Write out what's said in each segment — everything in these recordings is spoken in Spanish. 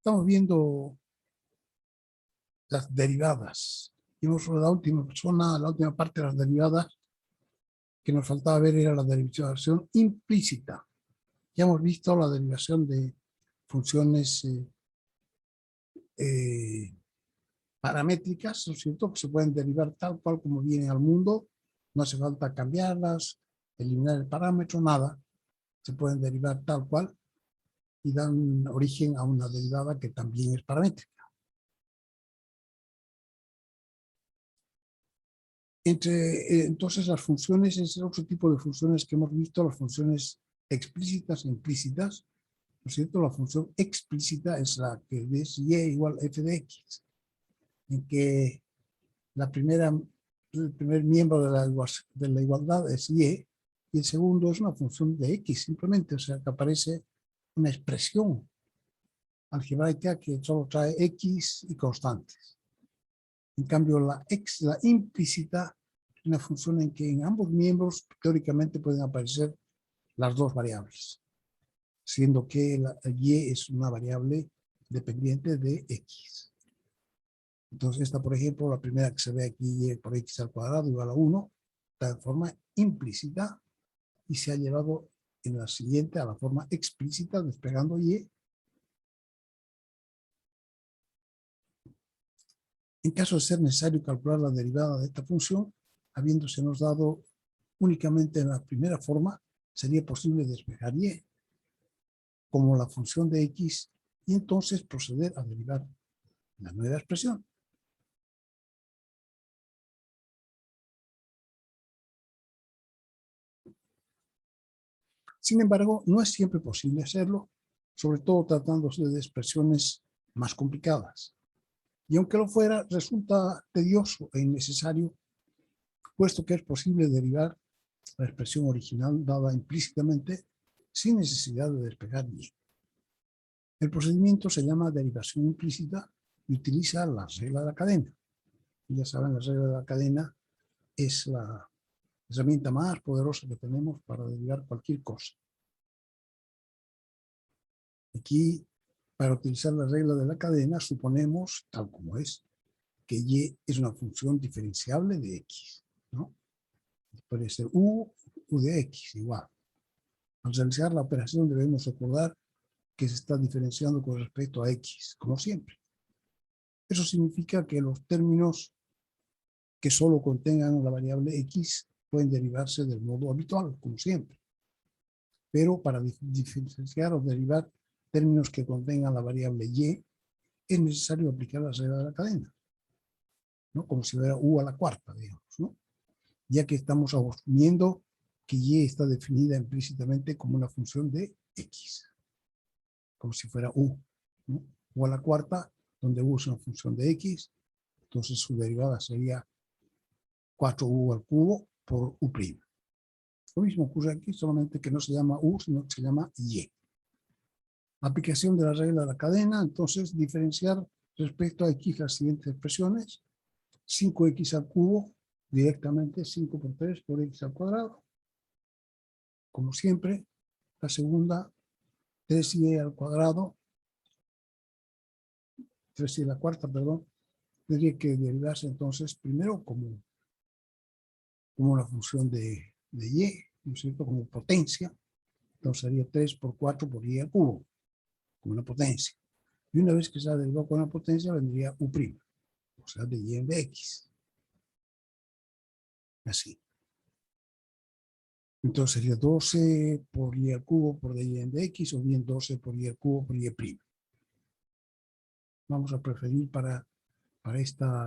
Estamos viendo las derivadas. Vimos la última parte de las derivadas que nos faltaba ver era la derivación implícita. Ya hemos visto la derivación de funciones paramétricas, ¿no es cierto?, que se pueden derivar tal cual como vienen al mundo, no hace falta cambiarlas, eliminar el parámetro, nada, se pueden derivar tal cual y dan origen a una derivada que también es paramétrica. Entonces las funciones, ese otro tipo de funciones que hemos visto, las funciones explícitas e implícitas, ¿no es cierto? La función explícita es la que es y igual f de x, en que el primer miembro de la igualdad es y el segundo es una función de x, simplemente, o sea, que aparece una expresión algebraica que solo trae x y constantes. En cambio, la implícita es una función en que en ambos miembros teóricamente pueden aparecer las dos variables, siendo que la y es una variable dependiente de x. Entonces esta, por ejemplo, la primera que se ve aquí, y por x al cuadrado igual a 1, está de forma implícita y se ha llevado en la siguiente a la forma explícita desplegando y. En caso de ser necesario calcular la derivada de esta función, habiéndose nos dado únicamente en la primera forma, sería posible despejar y como la función de x y entonces proceder a derivar la nueva expresión. Sin embargo, no es siempre posible hacerlo, sobre todo tratándose de expresiones más complicadas. Y aunque lo fuera, resulta tedioso e innecesario, puesto que es posible derivar la expresión original dada implícitamente sin necesidad de despejar y. El procedimiento se llama derivación implícita y utiliza la regla de la cadena. Ya saben, la regla de la cadena es la herramienta más poderosa que tenemos para derivar cualquier cosa. Aquí, para utilizar la regla de la cadena, suponemos, tal como es, que y es una función diferenciable de x, ¿no? Puede ser u de x, igual. Al realizar la operación debemos recordar que se está diferenciando con respecto a x, como siempre. Eso significa que los términos que solo contengan la variable x pueden derivarse del modo habitual, como siempre. Pero para diferenciar o derivar términos que contengan la variable y, es necesario aplicar la regla de la cadena, ¿no? Como si fuera u a la cuarta, digamos, ¿no? Ya que estamos asumiendo que y está definida implícitamente como una función de x, como si fuera u, ¿no? U a la cuarta, donde u es una función de x, entonces su derivada sería 4u al cubo por u'. Lo mismo ocurre aquí, solamente que no se llama u, sino que se llama y. Aplicación de la regla de la cadena, entonces diferenciar respecto a x las siguientes expresiones: 5x al cubo, directamente 5 por 3 por x al cuadrado. Como siempre, la segunda, 3y al cuadrado, 3y a la cuarta, perdón, tendría que derivarse entonces primero como una función de y, ¿no es cierto?, como potencia. Entonces sería 3 por 4 por y al cubo, como una potencia. Y una vez que se ha derivado con la potencia, vendría u', o sea, de y de x. Así. Entonces sería 12 por y al cubo por y de x, o bien 12 por y al cubo por y'. Vamos a preferir para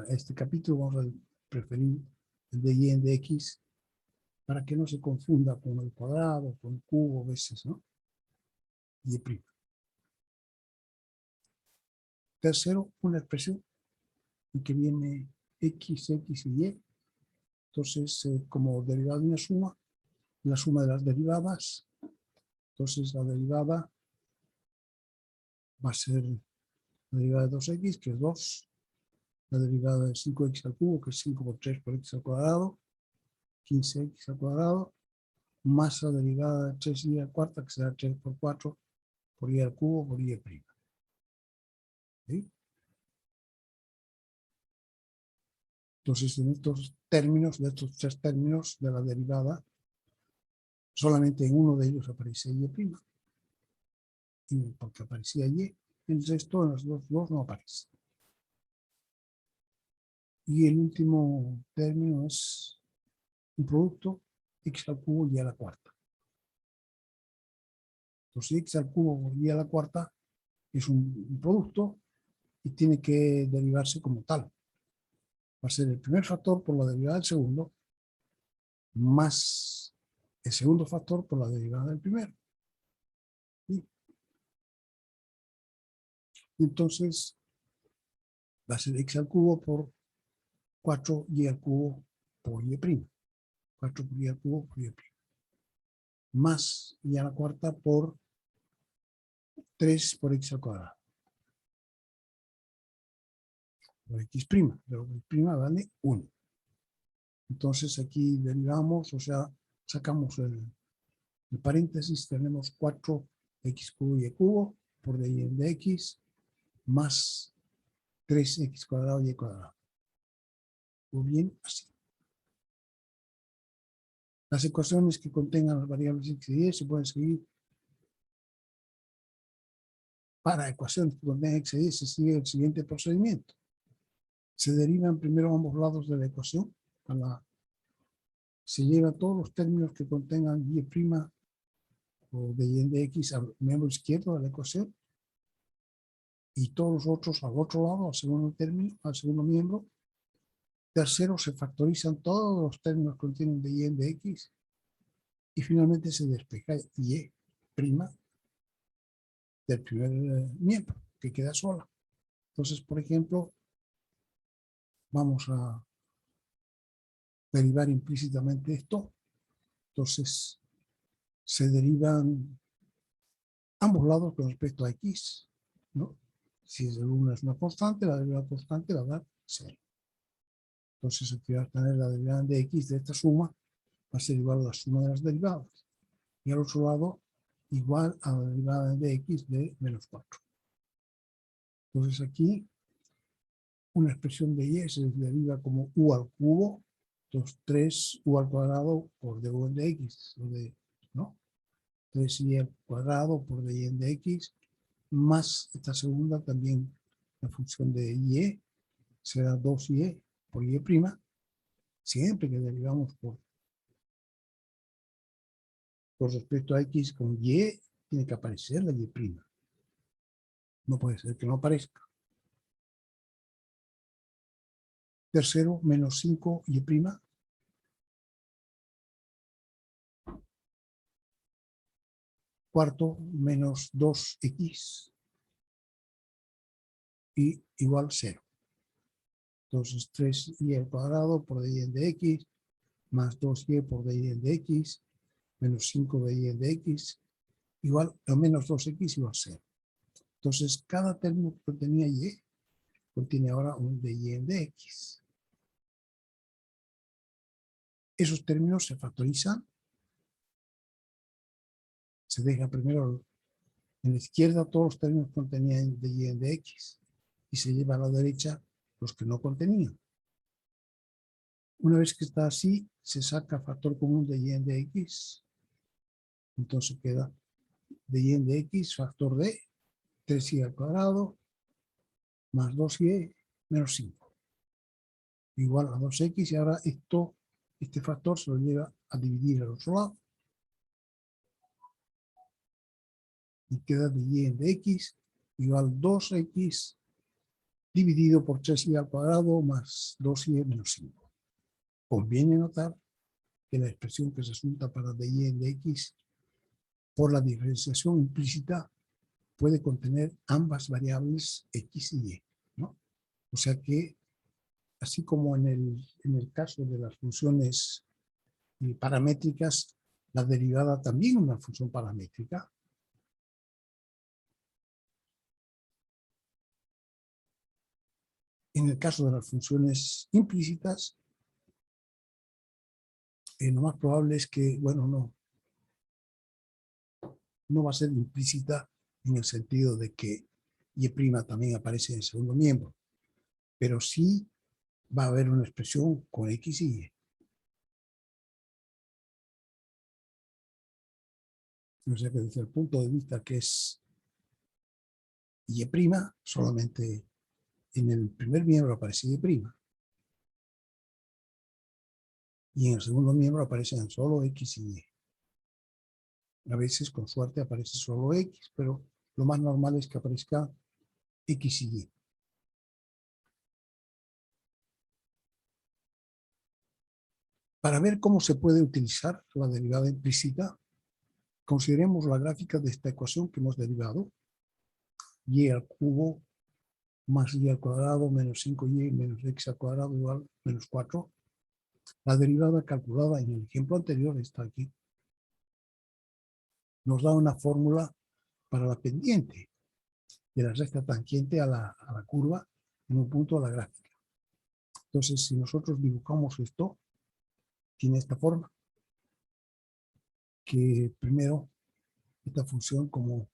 este capítulo, vamos a preferir el de y de x para que no se confunda con el cuadrado, con el cubo, a veces, ¿no? Y'. Tercero, una expresión en que viene x, x y y. Entonces, como derivada de una suma, la suma de las derivadas, entonces la derivada va a ser la derivada de 2x, que es 2, la derivada de 5x al cubo, que es 5 por 3 por x al cuadrado, 15x al cuadrado, más la derivada de 3y a la cuarta, que será 3 por 4 por y al cubo por y'. ¿sí? Entonces, en estos términos, de estos tres términos de la derivada, solamente en uno de ellos aparece y', porque aparecía y, el resto en los dos no aparece. Y el último término es un producto x al cubo y a la cuarta. Entonces, x al cubo y a la cuarta es un producto y tiene que derivarse como tal. Va a ser el primer factor por la derivada del segundo, más el segundo factor por la derivada del primero. ¿Sí? Entonces, va a ser x al cubo por 4y al cubo por y'. 4 por y al cubo por y'. Más y a la cuarta por 3 por x al cuadrado. Por x', pero x' vale 1. Entonces aquí derivamos, o sea, sacamos el paréntesis, tenemos 4x cubo y cubo por dy de x más 3x cuadrado y cuadrado. O bien así. Las ecuaciones que contengan las variables x y y se pueden seguir. Para ecuaciones que contengan x y y se sigue el siguiente procedimiento. Se derivan primero ambos lados de la ecuación. Se lleva todos los términos que contengan y' o dy de x al miembro izquierdo de la ecuación y todos los otros al otro lado, al segundo término, al segundo miembro. Tercero, se factorizan todos los términos que contienen dy de x y finalmente se despeja y' del primer miembro, que queda sola. Entonces, por ejemplo, vamos a derivar implícitamente esto. Entonces, se derivan ambos lados con respecto a x, ¿no? Si el 1 es una constante, la derivada constante va a dar 0. Entonces, aquí va a tener la derivada de x de esta suma, va a ser igual a la suma de las derivadas. Y al otro lado, igual a la derivada de x de menos 4. Entonces, aquí, una expresión de y se deriva como u al cubo, entonces 3u al cuadrado por dy de x, ¿no? 3y al cuadrado por dy de x, más esta segunda también, la función de y será 2y por y', siempre que derivamos por respecto a x con y, tiene que aparecer la y'. No puede ser que no aparezca. Tercero, menos 5y'. Cuarto, menos 2x. Y igual 0. Entonces 3y al cuadrado por dy de x, más 2y por dy de x, menos 5 dy de x, igual a menos 2x igual 0. Entonces cada término que contenía y contiene ahora un dy de x. Esos términos se factorizan. Se deja primero en la izquierda todos los términos que contenían dy de x y se lleva a la derecha los que no contenían. Una vez que está así, se saca factor común de y de x. Entonces queda dy de x factor de 3y al cuadrado más 2y menos 5. Igual a 2x y ahora este factor se lo lleva a dividir al otro lado. Y queda dy de x igual 2x dividido por 3y al cuadrado más 2y menos 5. Conviene notar que la expresión que se resulta para dy de x por la diferenciación implícita puede contener ambas variables x y y, ¿no? O sea que, así como en el caso de las funciones paramétricas, la derivada también es una función paramétrica. En el caso de las funciones implícitas, lo más probable es que, bueno, no va a ser implícita en el sentido de que Y' también aparece en el segundo miembro, pero sí va a haber una expresión con X y Y. O sea que desde el punto de vista que es Y', solamente en el primer miembro aparece Y', y en el segundo miembro aparecen solo X y Y. A veces, con suerte, aparece solo X, pero lo más normal es que aparezca X y Y. Para ver cómo se puede utilizar la derivada implícita, consideremos la gráfica de esta ecuación que hemos derivado. Y al cubo más y al cuadrado menos 5y menos x al cuadrado igual menos 4. La derivada calculada en el ejemplo anterior está aquí. Nos da una fórmula para la pendiente de la recta tangente a la curva en un punto de la gráfica. Entonces, si nosotros dibujamos esto, tiene esta forma, que primero, esta función, como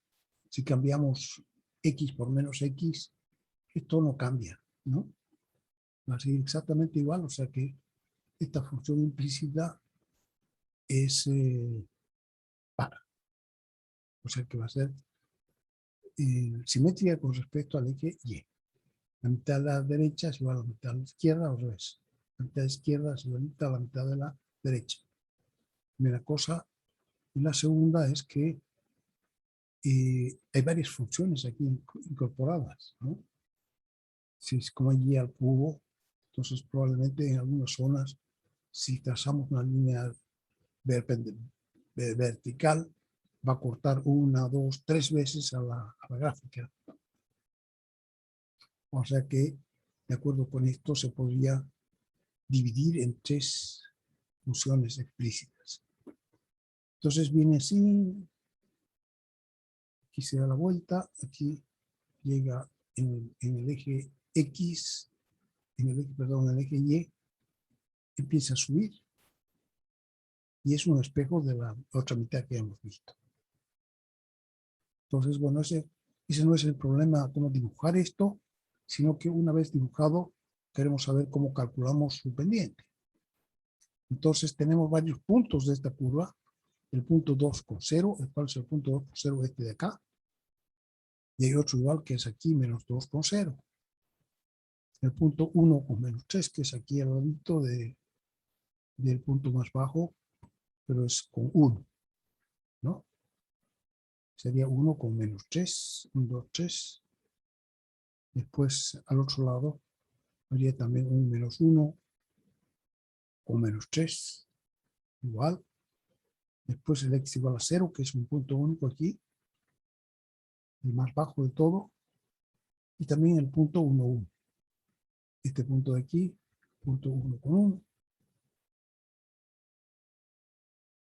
si cambiamos x por menos x, esto no cambia, ¿no? Va a ser exactamente igual, o sea que esta función implícita es para. O sea que va a ser simétrica con respecto al eje Y. La mitad de la derecha es igual a la mitad de la izquierda, o al revés. La mitad de la izquierda es igual a la mitad de la derecha. Primera cosa. Y la segunda es que hay varias funciones aquí incorporadas, ¿no? Si es como Y al cubo, entonces probablemente en algunas zonas, si trazamos una línea vertical, va a cortar 1, 2, 3 veces a la gráfica. O sea que, de acuerdo con esto, se podría dividir en 3 funciones explícitas. Entonces viene así, aquí se da la vuelta, aquí llega en el eje X, en el eje Y, empieza a subir, y es un espejo de la otra mitad que hemos visto. Entonces, bueno, ese no es el problema, cómo dibujar esto, sino que una vez dibujado, queremos saber cómo calculamos su pendiente. Entonces, tenemos varios puntos de esta curva. El punto 2 con 0, el cual es el punto 2 con 0 este de acá. Y hay otro igual que es aquí, menos 2 con 0. El punto 1 con menos 3, que es aquí al ladito del punto más bajo, pero es con 1, ¿no? Sería 1 con menos 3, 1, 2, 3. Después, al otro lado, habría también un menos 1 con menos 3, igual. Después el x igual a 0, que es un punto único aquí, el más bajo de todo. Y también el punto 1, 1. Este punto de aquí, punto 1 con 1.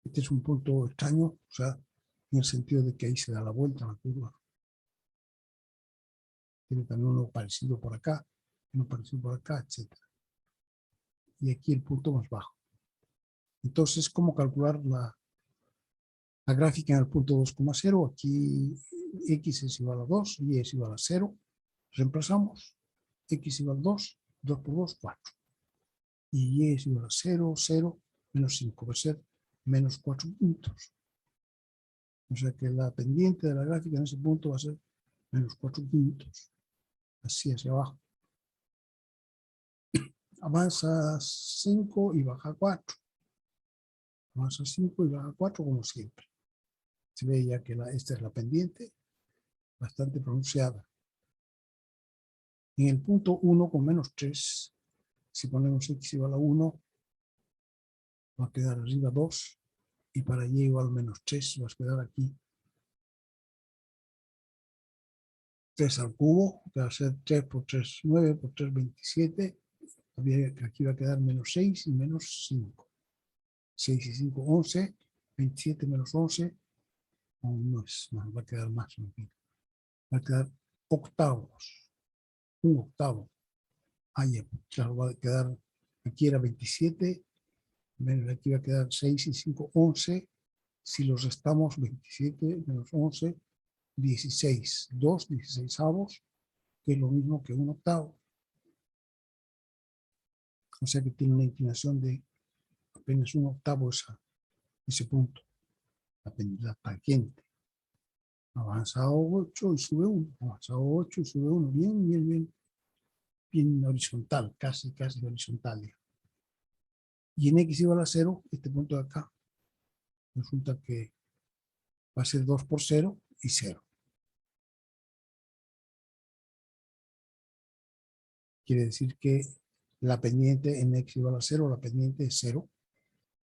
Este es un punto extraño, o sea, en el sentido de que ahí se da la vuelta a la curva. Tiene también uno parecido por acá, uno parecido por acá, etc. Y aquí el punto más bajo. Entonces, ¿cómo calcular la gráfica en el punto 2,0? Aquí x es igual a 2, y es igual a 0. Reemplazamos. X igual a 2, 2 por 2, 4. Y y es igual a 0, 0, menos 5. Va a ser menos 4 puntos. O sea que la pendiente de la gráfica en ese punto va a ser menos 4 puntos. Así hacia abajo. Avanza 5 y baja 4. Avanza 5 y baja 4 como siempre. Se ve ya que esta es la pendiente, bastante pronunciada. En el punto 1 con menos 3, si ponemos x igual a 1, va a quedar arriba 2, y para y igual a menos 3 va a quedar aquí 3 al cubo, que va a ser 3 por 3, 9 por 3, 27. Aquí va a quedar menos 6 y menos 5. 6 y 5, 11. 27 menos 11. No es más, va a quedar más. Va a quedar octavos. Un octavo. Ahí, claro, va a quedar, aquí era 27, menos aquí va a quedar 6 y 5, 11. Si los restamos, 27 menos 11, 16, 2 16avos, que es lo mismo que 1 octavo. O sea que tiene una inclinación de apenas 1 octavo ese punto, la tangente. Avanza 8 y sube 1, avanza 8 y sube 1, bien horizontal, casi horizontal. Y en x igual a 0, este punto de acá, resulta que va a ser 2 por 0 y 0. Quiere decir que la pendiente en x igual a 0, la pendiente es 0,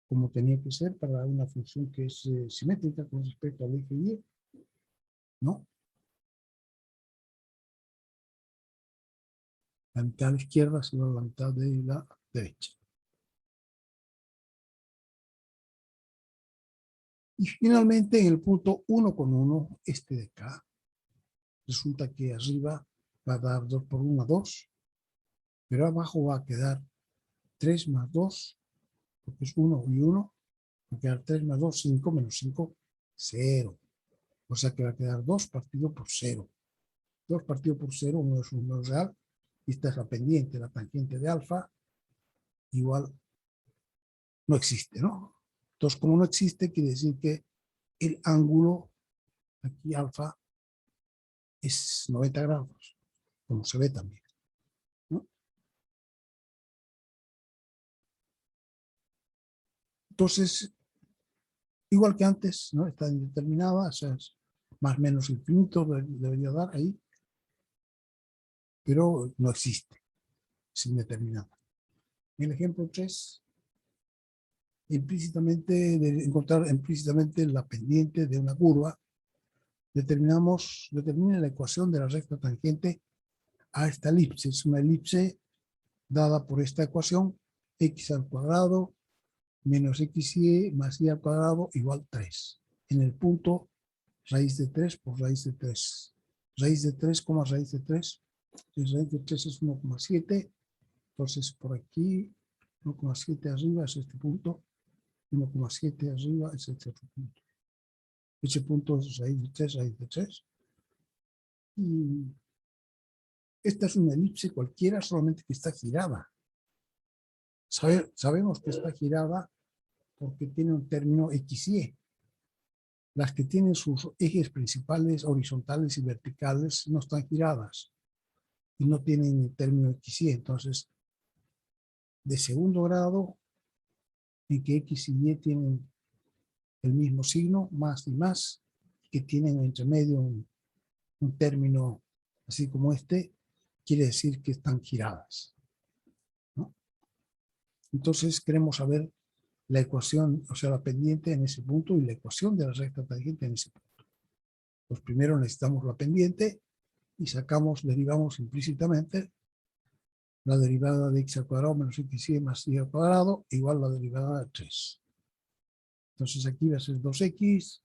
como tenía que ser para una función que es simétrica con respecto al eje y, ¿no? La mitad de la izquierda es igual a la mitad de la derecha. Y finalmente en el punto 1 con 1, este de acá, resulta que arriba va a dar 2 por 1, 2, pero abajo va a quedar 3 más 2, porque es 1 y 1, va a quedar 3 más 2, 5 menos 5, 0. O sea que va a quedar 2 partido por 0. 2 partido por 0 no es un número real. Y esta es la pendiente, la tangente de alfa, igual no existe, ¿no? Entonces, como no existe, quiere decir que el ángulo, aquí alfa, es 90 grados, como se ve también, ¿no? Entonces, igual que antes, ¿no? Está indeterminada, o sea, es más o menos infinito debería dar ahí, pero no existe, es indeterminada. En el ejemplo 3, encontrar implícitamente la pendiente de una curva, determina la ecuación de la recta tangente a esta elipse. Es una elipse dada por esta ecuación, x al cuadrado menos xy más y al cuadrado igual 3. En el punto raíz de 3 por raíz de 3. Raíz de 3, raíz de 3. Raíz de 3 es 1,7. Entonces por aquí 1,7 arriba es este punto. 1,7 arriba es este otro punto. Ese punto es raíz de 3, raíz de 3. Y esta es una elipse cualquiera, solamente que está girada. Sabemos que está girada porque tiene un término XY. Las que tienen sus ejes principales horizontales y verticales no están giradas y no tienen el término XY. Entonces, de segundo grado, en que X y Y tienen el mismo signo, más y más, que tienen entre medio un término así como este, quiere decir que están giradas, ¿no? Entonces, queremos saber la ecuación, o sea, la pendiente en ese punto y la ecuación de la recta tangente en ese punto. Pues primero necesitamos la pendiente y derivamos implícitamente la derivada de x al cuadrado menos xy más y al cuadrado igual a la derivada de 3. Entonces aquí va a ser 2x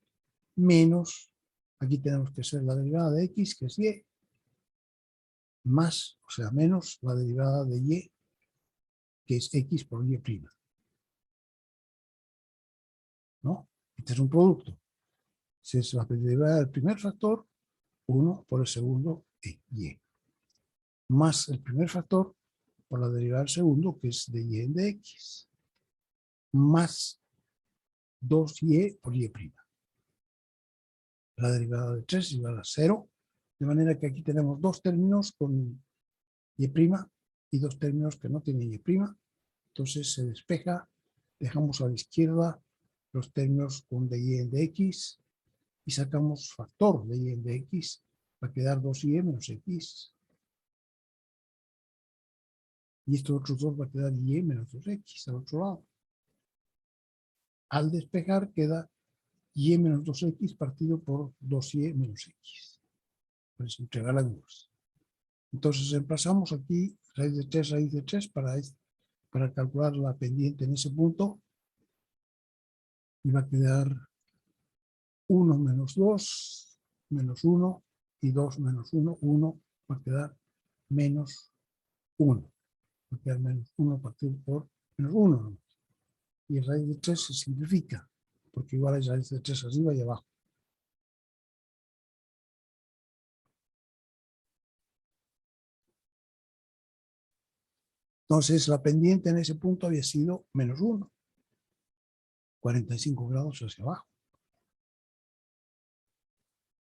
menos, aquí tenemos que ser la derivada de x, que es y, más, o sea, menos la derivada de y, que es x por y'. ¿No? Este es un producto. Si es la derivada del primer factor, 1 por el segundo y. Más el primer factor por la derivada del segundo, que es de y en de x. Más 2y por y'. La derivada de 3 igual a 0. De manera que aquí tenemos dos términos con y' y dos términos que no tienen y'. Entonces se despeja, dejamos a la izquierda los términos con de y en de x y sacamos factor de y en de x, va a quedar 2y menos x. Y estos otros dos va a quedar y menos 2x al otro lado. Al despejar queda y menos 2x partido por 2y menos x. Pues entregar la inversa. Entonces reemplazamos aquí raíz de 3 para calcular la pendiente en ese punto. Y va a quedar 1 menos 2 menos 1 y 2 menos 1, 1 va a quedar menos 1. Va a quedar menos 1 partido por menos 1. Y raíz de 3 se simplifica, porque igual hay raíz de 3 arriba y abajo. Entonces la pendiente en ese punto había sido menos 1, 45 grados hacia abajo.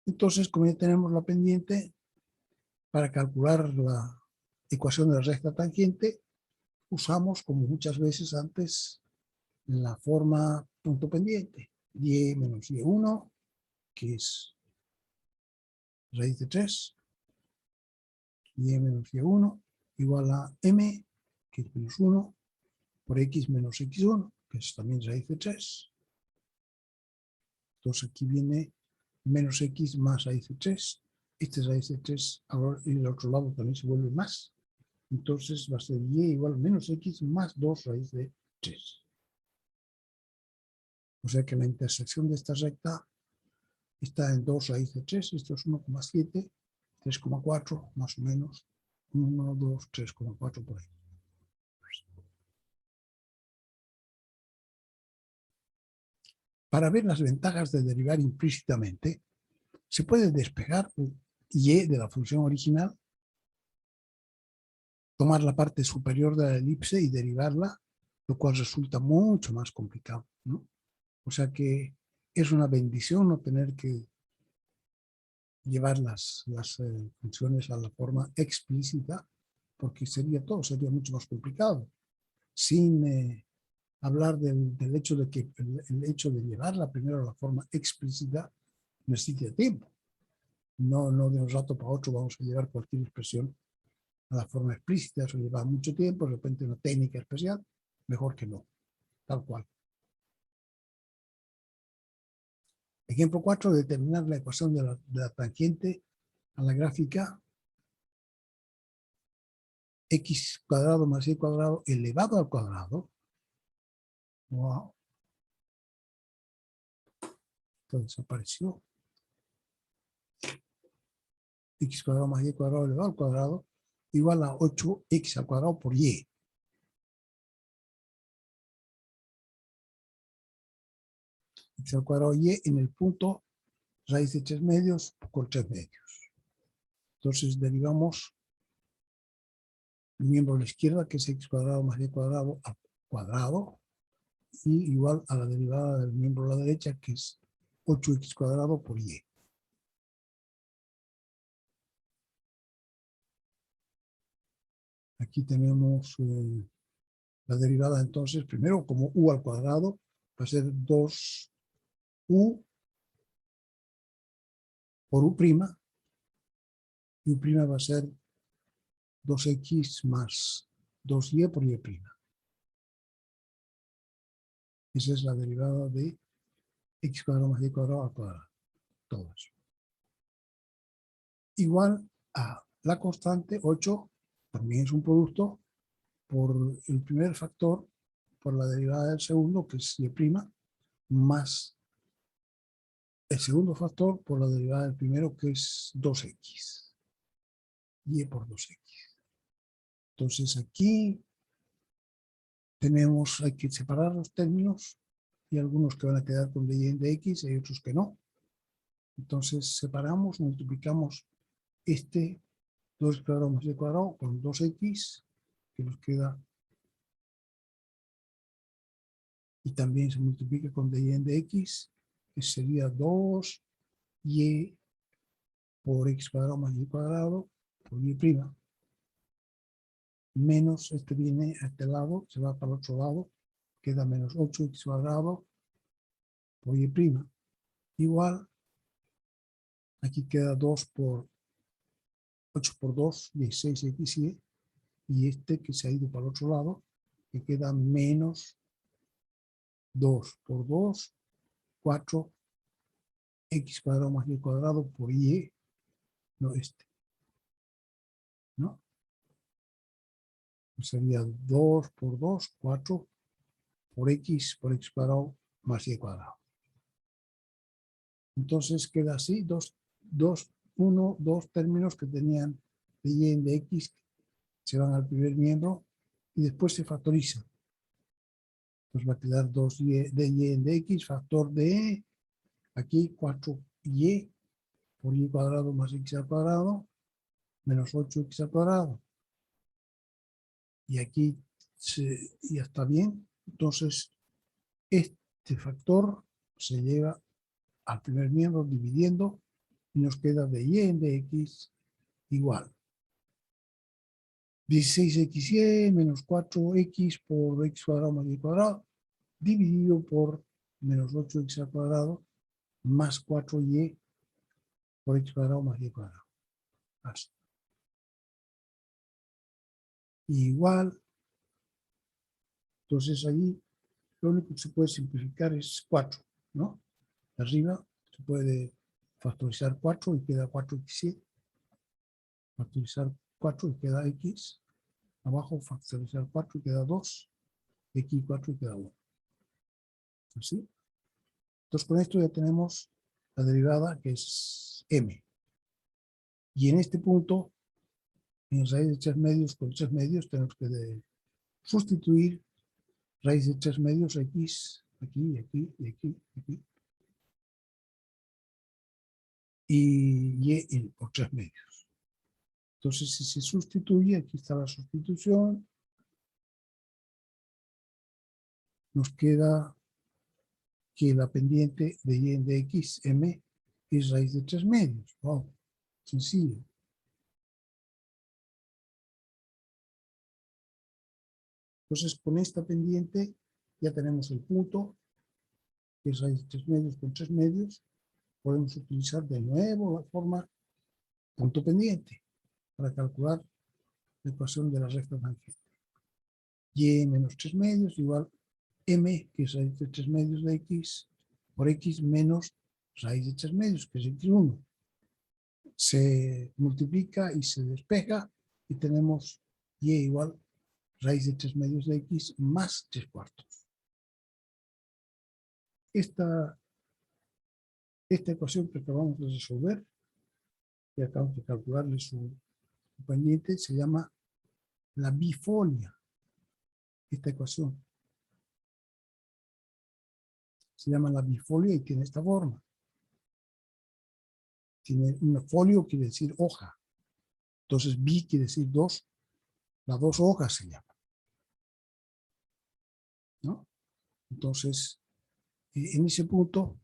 Entonces, como ya tenemos la pendiente, para calcular la ecuación de la recta tangente, usamos, como muchas veces antes, la forma punto pendiente. Y menos y1, que es raíz de 3, y menos y1 igual a m, que es menos 1, por x menos x1, que es también raíz de 3. Entonces aquí viene menos x más raíz de 3. Este es raíz de 3, ahora en el otro lado también se vuelve más. Entonces va a ser y igual a menos x más 2 raíz de 3. O sea que la intersección de esta recta está en 2 raíz de 3, esto es 1,7, 3,4 más o menos, 1, 2, 3,4 por ahí. Para ver las ventajas de derivar implícitamente, se puede despejar y de la función original, tomar la parte superior de la elipse y derivarla, lo cual resulta mucho más complicado, ¿no? O sea que es una bendición no tener que llevar las funciones a la forma explícita, porque sería mucho más complicado. Sin hablar del hecho de que el hecho de llevarla primero a la forma explícita necesita tiempo. No de un rato para otro vamos a llevar cualquier expresión a la forma explícita, eso lleva mucho tiempo, de repente una técnica especial, mejor que no, tal cual. Ejemplo 4, determinar la ecuación de la tangente a la gráfica x cuadrado más y cuadrado elevado al cuadrado. Wow. Esto desapareció. X cuadrado más y cuadrado elevado al cuadrado igual a 8x al cuadrado por y. X al cuadrado y en el punto raíz de 3 medios por 3 medios. Entonces derivamos el miembro de la izquierda, que es x cuadrado más y cuadrado al cuadrado, y igual a la derivada del miembro de la derecha, que es 8x cuadrado por y. Aquí tenemos la derivada entonces, primero como u al cuadrado, va a ser 2u por u', y u' va a ser 2x más 2y por y'. Esa es la derivada de x cuadrado más y cuadrado al cuadrado. Todo eso. Igual a la constante 8, también es un producto por el primer factor, por la derivada del segundo, que es y', más el segundo factor por la derivada del primero, que es 2x. Y por 2x. Entonces aquí hay que separar los términos, y algunos que van a quedar con dy de x y otros que no. Entonces separamos, multiplicamos este 2 cuadrado más y cuadrado con 2x, que nos queda, y también se multiplica con dy de x, que sería 2y por x cuadrado más y cuadrado por y', menos este viene a este lado, se va para el otro lado, queda menos 8x cuadrado por y', igual, aquí queda 2 por 8 por 2, 16xy, y este que se ha ido para el otro lado, que queda menos 2 por 2, 4, x cuadrado más y cuadrado por y, no este, ¿no? Sería 2 por 2, 4 por x cuadrado más y cuadrado. Entonces queda así, dos términos que tenían de y de x, se van al primer miembro y después se factorizan. Entonces va a quedar 2y de y de x, factor de aquí 4y por y cuadrado más x al cuadrado, menos 8x al cuadrado. y aquí ya está bien. Entonces, este factor se lleva al primer miembro dividiendo y nos queda de y en dx igual 16xy menos 4x por x cuadrado más y cuadrado dividido por menos 8x al cuadrado más 4y por x cuadrado más y cuadrado. Así. Igual, entonces ahí lo único que se puede simplificar es 4, ¿no? Arriba se puede factorizar 4 y queda 4xy. Factorizar 4 y queda x. Abajo factorizar 4 y queda 2. X4 y queda 1. ¿Así? Entonces con esto ya tenemos la derivada que es m. Y en este punto, en raíz de 3 medios con 3 medios, tenemos que sustituir raíz de 3 medios x, aquí, aquí, y aquí, aquí. Y y por 3 medios. Entonces, si se sustituye, aquí está la sustitución, nos queda que la pendiente de y en dx, m, es raíz de 3 medios. Wow, sencillo. Entonces, con esta pendiente ya tenemos el punto, que es raíz de 3 medios con 3 medios. Podemos utilizar de nuevo la forma punto pendiente para calcular la ecuación de la recta tangente. Y menos 3 medios igual m, que es raíz de 3 medios de x, por x menos raíz de 3 medios, que es x1. Se multiplica y se despeja y tenemos y igual raíz de 3 medios de x más 3 cuartos. Esta ecuación que acabamos de resolver, que acabamos de calcularle su pendiente, se llama la bifolia. Esta ecuación se llama la bifolia y tiene esta forma. Tiene un folio, quiere decir hoja. Entonces, bi quiere decir dos. Las dos hojas se llaman, ¿no? Entonces, en ese punto,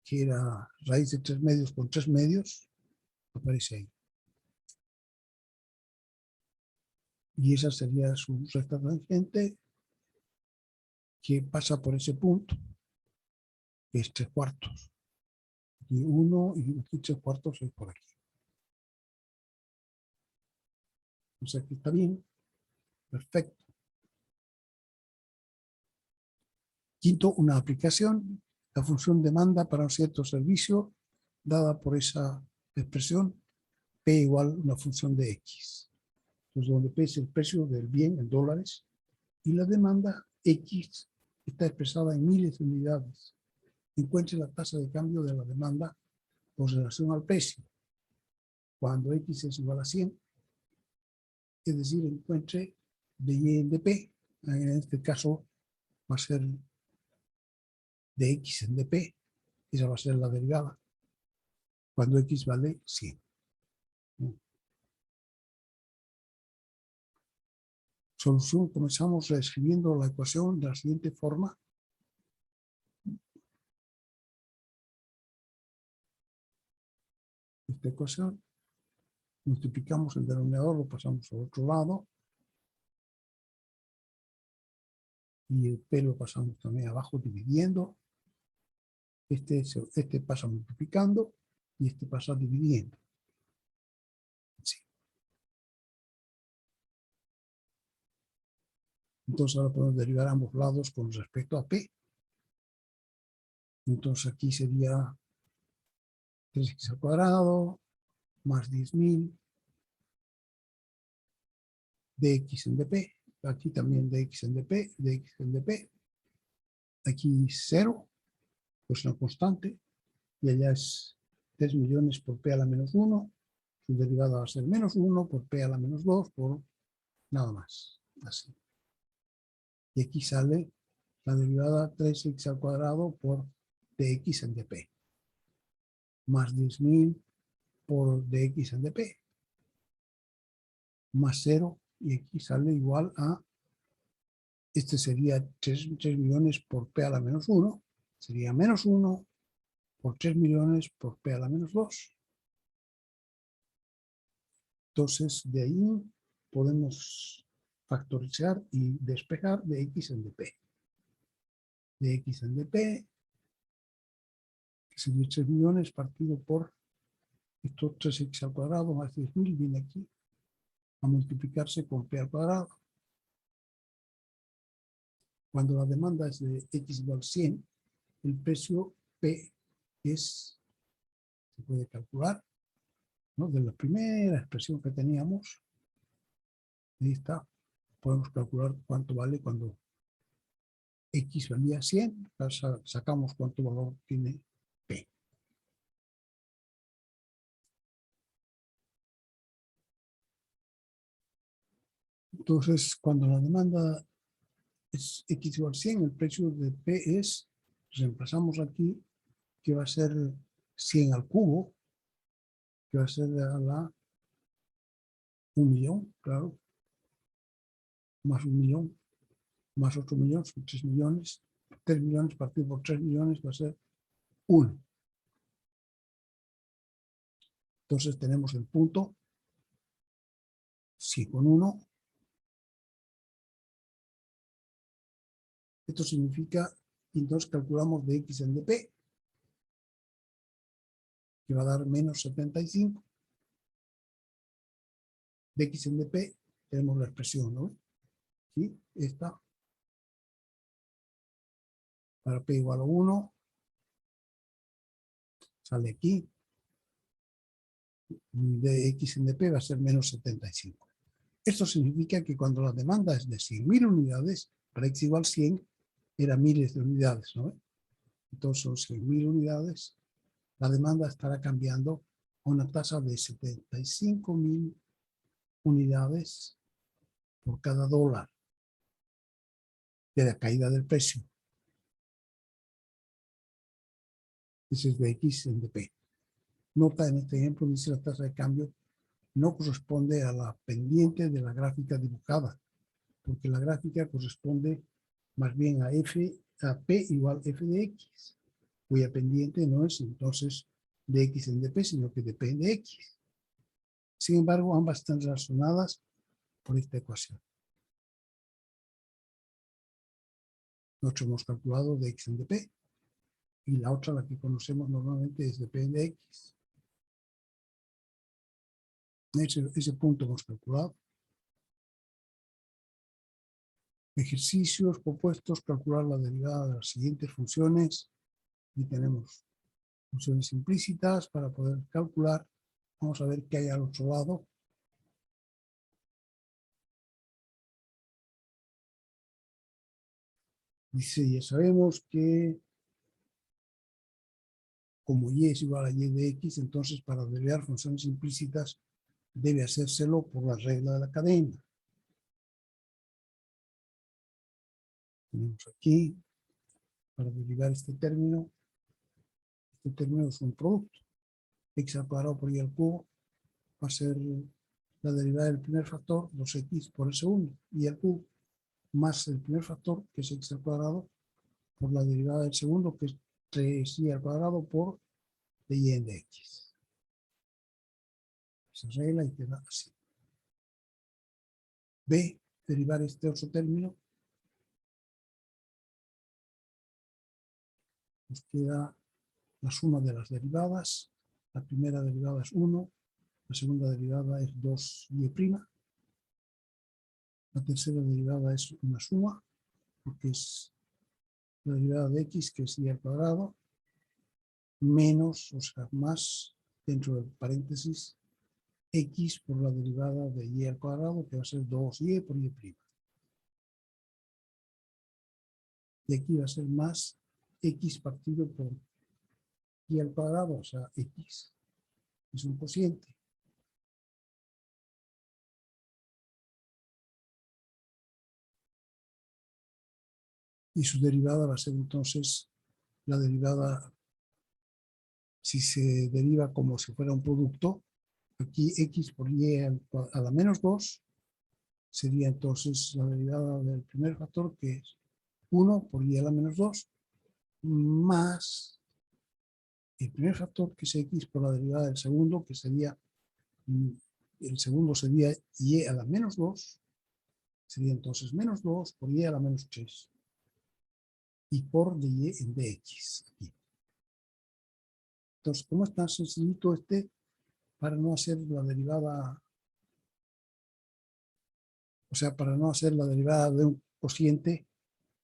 que era raíz de 3 medios con 3 medios, aparece ahí. Y esa sería su recta tangente que pasa por ese punto, que es 3 cuartos. Y 1 y aquí 3 cuartos es por aquí. O sea que está bien. Perfecto. Quinto, una aplicación. La función demanda para un cierto servicio dada por esa expresión P igual una función de X. Entonces, donde P es el precio del bien en dólares y la demanda X está expresada en miles de unidades. Encuentre la tasa de cambio de la demanda con relación al precio. Cuando X es igual a 100, es decir, encuentre de Y en dP. En este caso va a ser de X en dP. Esa va a ser la derivada. Cuando X vale 100. Solución, comenzamos reescribiendo la ecuación de la siguiente forma. Esta ecuación, multiplicamos el denominador, lo pasamos al otro lado. Y el P lo pasamos también abajo dividiendo. Este pasa multiplicando y este pasa dividiendo. Sí. Entonces ahora podemos derivar ambos lados con respecto a P. Entonces aquí sería 3x al cuadrado más 10.000 dx en dp. Aquí también dx en dp, dx en dp. Aquí 0, pues una constante. Y allá es 3 millones por p a la menos 1. Su derivada va a ser menos 1 por p a la menos 2 por nada más. Así. Y aquí sale la derivada 3x al cuadrado por dx en dp. Más 10.000 por dx en dp. Más 0 y aquí sale igual a, este sería 3 millones por P a la menos 1, sería menos 1 por 3 millones por P a la menos 2. Entonces, de ahí podemos factorizar y despejar de X en dp. De X en dp, que sería 3 millones partido por esto 3x al cuadrado más 10.000, viene aquí a multiplicarse con P al cuadrado. Cuando la demanda es de X igual 100, el precio P es, se puede calcular, ¿no? De la primera expresión que teníamos, ahí está, podemos calcular cuánto vale cuando X valía 100, sacamos cuánto valor tiene P. Entonces, cuando la demanda es X igual 100, el precio de P es, reemplazamos aquí, que va a ser 100 al cubo, que va a ser a la 1 millón, claro, más 1 millón, más otro millón, son 3 millones. 3 millones partido por 3 millones va a ser 1. Entonces tenemos el punto, si con 1, esto significa, entonces calculamos de X en dp, que va a dar menos 75. De X en dp tenemos la expresión, ¿no? ¿Sí? Esta, para P igual a 1, sale aquí, de X en dp va a ser menos 75. Esto significa que cuando la demanda es de 100.000 unidades, para X igual 100, era miles de unidades, ¿no? Entonces son 100.000 unidades, la demanda estará cambiando a una tasa de 75.000 unidades por cada dólar de la caída del precio. Ese es de X en dp. Nota en este ejemplo, dice la tasa de cambio no corresponde a la pendiente de la gráfica dibujada, porque la gráfica corresponde más bien a P igual F de X, cuya pendiente no es entonces de X en dp, sino que depende de X. Sin embargo, ambas están relacionadas por esta ecuación. Nosotros hemos calculado de X en dp, y la otra, la que conocemos normalmente, es dp de X. Ese punto hemos calculado. Ejercicios propuestos, calcular la derivada de las siguientes funciones. Y tenemos funciones implícitas para poder calcular. Vamos a ver qué hay al otro lado. Dice, ya sabemos que como y es igual a y de x, entonces para derivar funciones implícitas debe hacérselo por la regla de la cadena. Tenemos aquí, para derivar este término es un producto. X al cuadrado por y al cubo va a ser la derivada del primer factor, 2x por el segundo, y al cubo, más el primer factor, que es x al cuadrado, por la derivada del segundo, que es 3y al cuadrado por y en de x. Se arregla y queda así. B, derivar este otro término, nos queda la suma de las derivadas. La primera derivada es 1, la segunda derivada es 2y', la tercera derivada es una suma, porque es la derivada de x, que es y al cuadrado, menos, o sea, más, dentro del paréntesis, x por la derivada de y al cuadrado, que va a ser 2y por y'. Y aquí va a ser más x partido por y al cuadrado, o sea, x es un cociente. Y su derivada va a ser entonces la derivada, si se deriva como si fuera un producto, aquí x por y a la menos 2 sería entonces la derivada del primer factor, que es 1 por y a la menos 2, más el primer factor, que es x, por la derivada del segundo, que sería, el segundo sería y a la menos 2, sería entonces menos 2 por y a la menos 3, y por dy en dx. Aquí. Entonces, ¿cómo es tan sencillito este para no hacer la derivada? O sea, para no hacer la derivada de un cociente,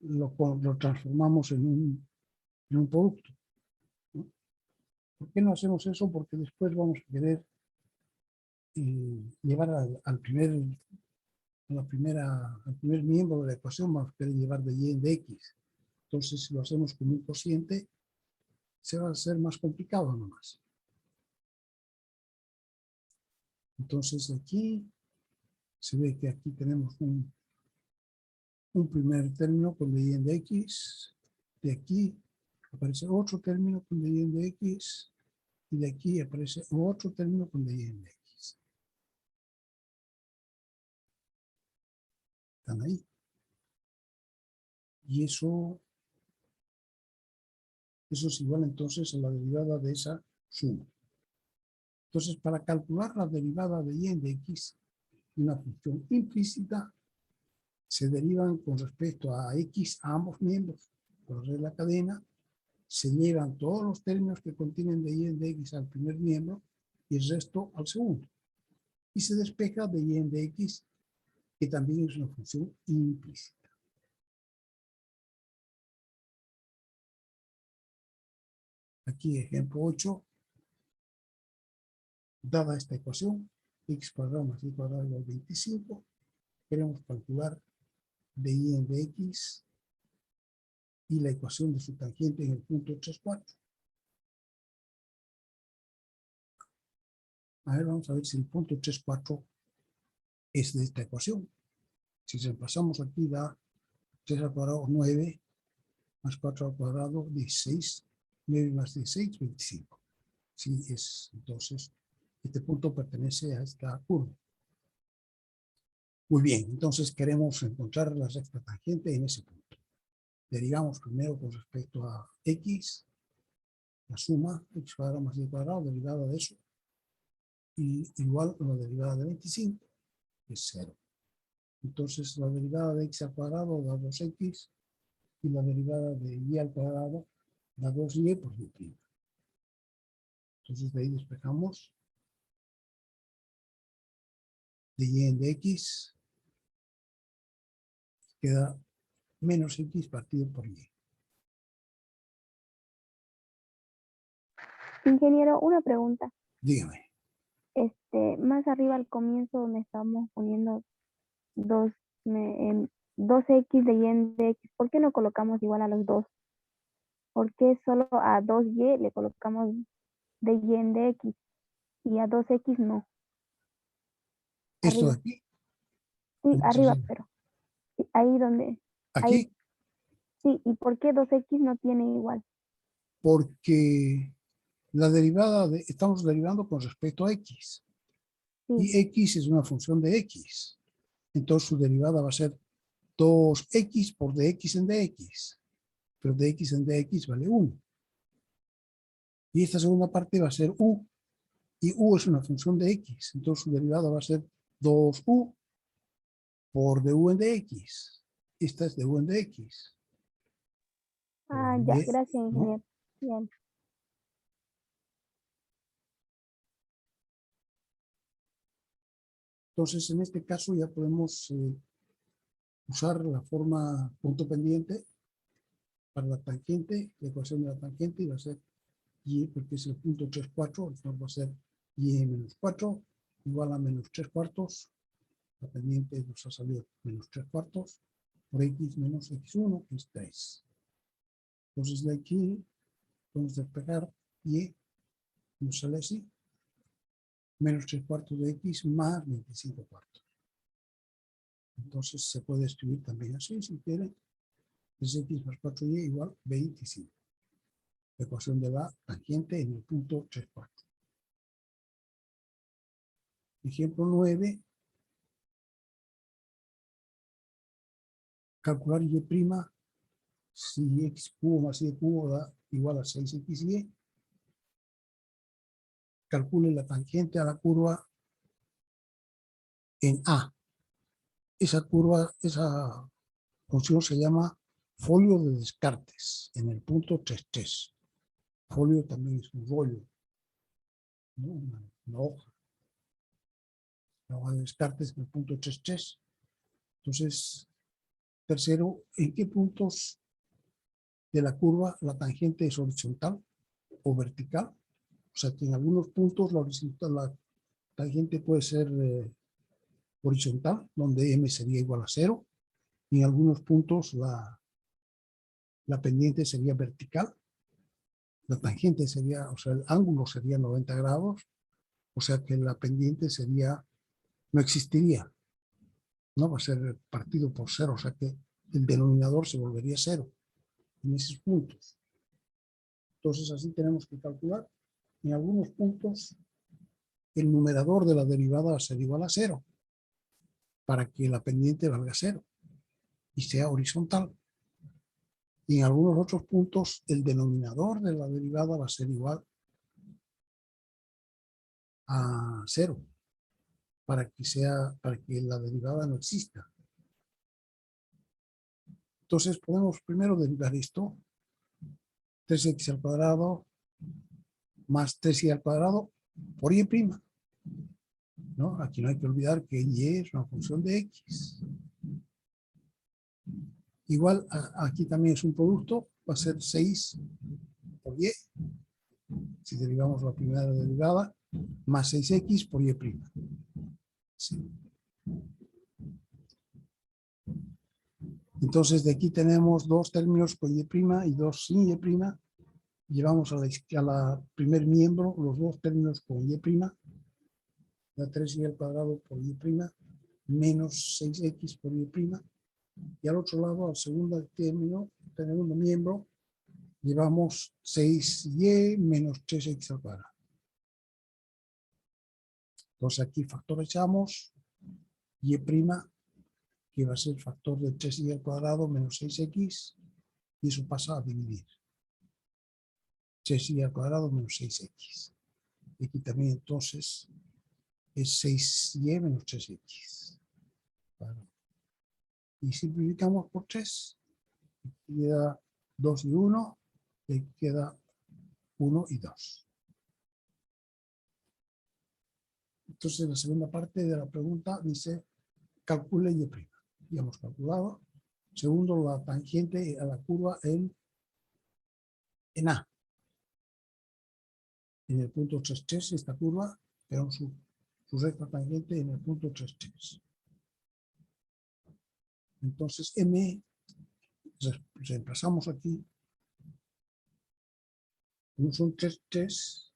lo transformamos en un producto, ¿no? ¿Por qué no hacemos eso? Porque después vamos a querer llevar al primer miembro de la ecuación, vamos a querer llevar de y en dx. Entonces, si lo hacemos con un cociente, se va a hacer más complicado nomás. Entonces, aquí se ve que aquí tenemos un primer término con dy en dx. De aquí aparece otro término con dy en dx. Y de aquí aparece otro término con dy en dx. Están ahí. Y eso es igual entonces a la derivada de esa suma. Entonces, para calcular la derivada de y en dx, una función implícita, se derivan con respecto a x a ambos miembros por la regla cadena, se llevan todos los términos que contienen de y en dx al primer miembro y el resto al segundo. Y se despeja de y en dx, que también es una función implícita. Aquí, ejemplo 8, dada esta ecuación, x cuadrado más y cuadrado igual a 25, queremos calcular de y en dx y la ecuación de su tangente en el punto 3,4. A ver, vamos a ver si el punto 3,4 es de esta ecuación. Si reemplazamos aquí, da 3 al cuadrado 9, más 4 al cuadrado 16, 9 más 16, 25. Sí, es, entonces, este punto pertenece a esta curva. Muy bien, entonces queremos encontrar la recta tangente en ese punto. Derivamos primero con respecto a x, la suma, x cuadrado más y cuadrado, derivada de eso, y igual a la derivada de 25, que es 0. Entonces la derivada de x al cuadrado da 2x, y la derivada de y al cuadrado da 2y por y'. Entonces de ahí despejamos de y en dx, queda menos x partido por y. Ingeniero, una pregunta. Dígame. Más arriba al comienzo donde estamos poniendo 2x de y en dx, ¿por qué no colocamos igual a los dos? ¿Por qué solo a 2y le colocamos de y en dx y a 2x no? Esto de Arriba. aquí, Sí, ¿cómo se arriba, llama? pero sí, ahí donde, ahí, Aquí, sí, ¿y por qué 2x no tiene igual? porque la derivada estamos derivando con respecto a x. Sí. Y x es una función de x. Entonces su derivada va a ser 2x por dx en dx. Pero dx en dx vale 1. Y esta segunda parte va a ser u. Y u es una función de x. Entonces su derivada va a ser 2u por du en dx. Esta es du en dx. Ah, ya, gracias, ¿No? ingeniero. Bien. Entonces, en este caso ya podemos usar la forma punto pendiente para la tangente, la ecuación de la tangente, y va a ser y, porque es el punto 3,4, entonces va a ser y menos 4 igual a menos 3 cuartos. La pendiente nos ha salido menos 3 cuartos por x menos x1, que es 3. Entonces de aquí podemos despejar y nos sale así, menos 3 cuartos de x más 25 cuartos. Entonces se puede escribir también así, si quieren, es x más 4y igual 25. La ecuación de la tangente en el punto 3,4. Ejemplo 9, calcular y', si x cubo más y cubo da igual a 6xy, calcule la tangente a la curva en A. Esa función se llama folio de Descartes, en el punto 3,3. Folio también es un rollo, ¿no? Una hoja. La hoja de Descartes en el punto 3,3. Entonces, tercero, ¿en qué puntos de la curva la tangente es horizontal o vertical? O sea, que en algunos puntos la tangente puede ser horizontal, donde m sería igual a 0, y en algunos puntos la pendiente sería vertical, la tangente sería, o sea, el ángulo sería 90 grados, o sea que la pendiente no existiría, no va a ser partido por 0, o sea que el denominador se volvería 0 en esos puntos. Entonces así tenemos que calcular, en algunos puntos el numerador de la derivada va a ser igual a 0, para que la pendiente valga 0 y sea horizontal. Y en algunos otros puntos el denominador de la derivada va a ser igual a 0, para que la derivada no exista. Entonces podemos primero derivar esto, 3x al cuadrado más 3y al cuadrado por y', ¿no? Aquí no hay que olvidar que y es una función de x. Igual aquí también es un producto, va a ser 6 por y, si derivamos la primera derivada, más 6x por y'. Sí. Entonces de aquí tenemos dos términos con y' y dos sin y'. Llevamos a la primer miembro los dos términos con y', da 3y al cuadrado por y' menos 6x por y'. Y al otro lado, al segundo término, segundo miembro, llevamos 6y menos 3x al cuadrado. Entonces aquí factorizamos y', que va a ser factor de 3y al cuadrado menos 6x, y eso pasa a dividir. 3y al cuadrado menos 6x. Y aquí también entonces es 6y menos 3x. Claro. Y simplificamos por 3. Queda 2 y 1, y queda 1 y 2. Entonces la segunda parte de la pregunta dice, calcule y'. Ya hemos calculado. Segundo, la tangente a la curva en A. En el punto 3,3 esta curva, pero su recta tangente en el punto 3,3. Entonces M, reemplazamos aquí, como son 3,3,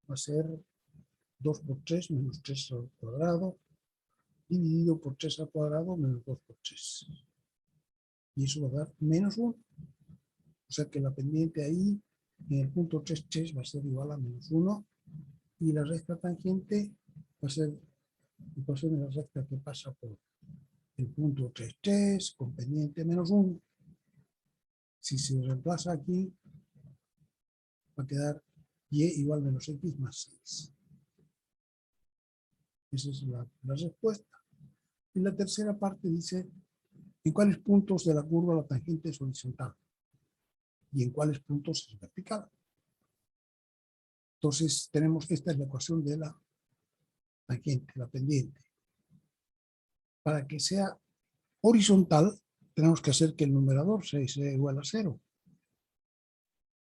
va a ser 2 por 3 menos 3 al cuadrado, dividido por 3 al cuadrado menos 2 por 3. Y eso va a dar menos 1. O sea que la pendiente ahí, en el punto 3,3, va a ser igual a menos 1. Y la recta tangente va a ser ecuación de la recta que pasa por el punto 3,3 con pendiente menos 1. Si se reemplaza aquí, va a quedar y igual menos x más 6. Esa es la respuesta. Y la tercera parte dice, ¿en cuáles puntos de la curva la tangente es horizontal? ¿Y en cuáles puntos es vertical? Entonces tenemos, esta es la ecuación de la tangente, la pendiente. Para que sea horizontal, tenemos que hacer que el numerador sea igual a 0.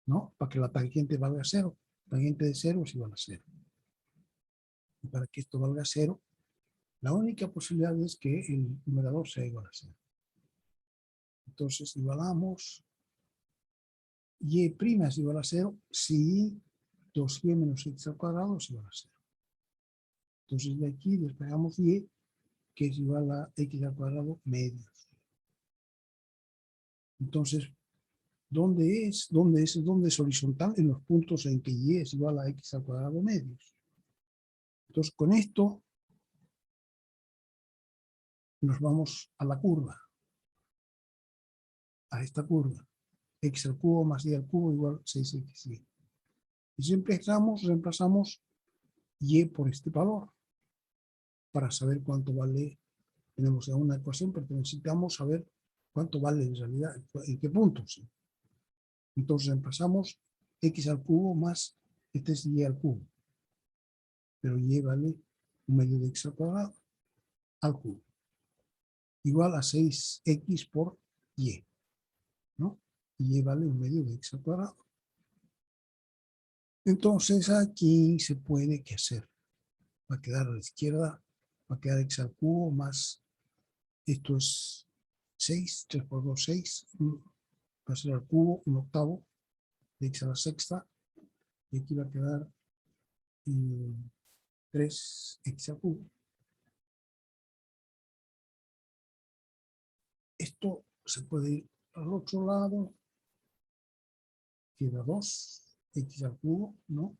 ¿No? Para que la tangente valga 0. Tangente de 0 es igual a 0. Y para que esto valga 0, la única posibilidad es que el numerador sea igual a 0. Entonces igualamos y' es igual a 0 si 2y menos x al cuadrado es igual a 0. Entonces de aquí despegamos y, que es igual a x al cuadrado medios. Entonces, ¿dónde es horizontal? En los puntos en que y es igual a x al cuadrado medios. Entonces, con esto nos vamos a la curva. a esta curva. X al cubo más y al cubo igual 6xy. Y siempre reemplazamos y por este valor para saber cuánto vale. Tenemos ya una ecuación, pero necesitamos saber cuánto vale en realidad, en qué puntos. Entonces reemplazamos x al cubo más este es y al cubo. Pero y vale 1/2 de x al cuadrado al cubo. Igual a 6x por y. ¿No? Y vale 1/2 de x al cuadrado. Entonces aquí se puede, ¿qué hacer? Va a quedar a la izquierda, va a quedar x al cubo más, esto es 6, 3 por 2, 6, va a ser al cubo, 1/8 de x a la sexta, y aquí va a quedar 3x al cubo. Esto se puede ir al otro lado, queda 2x al cubo, ¿no?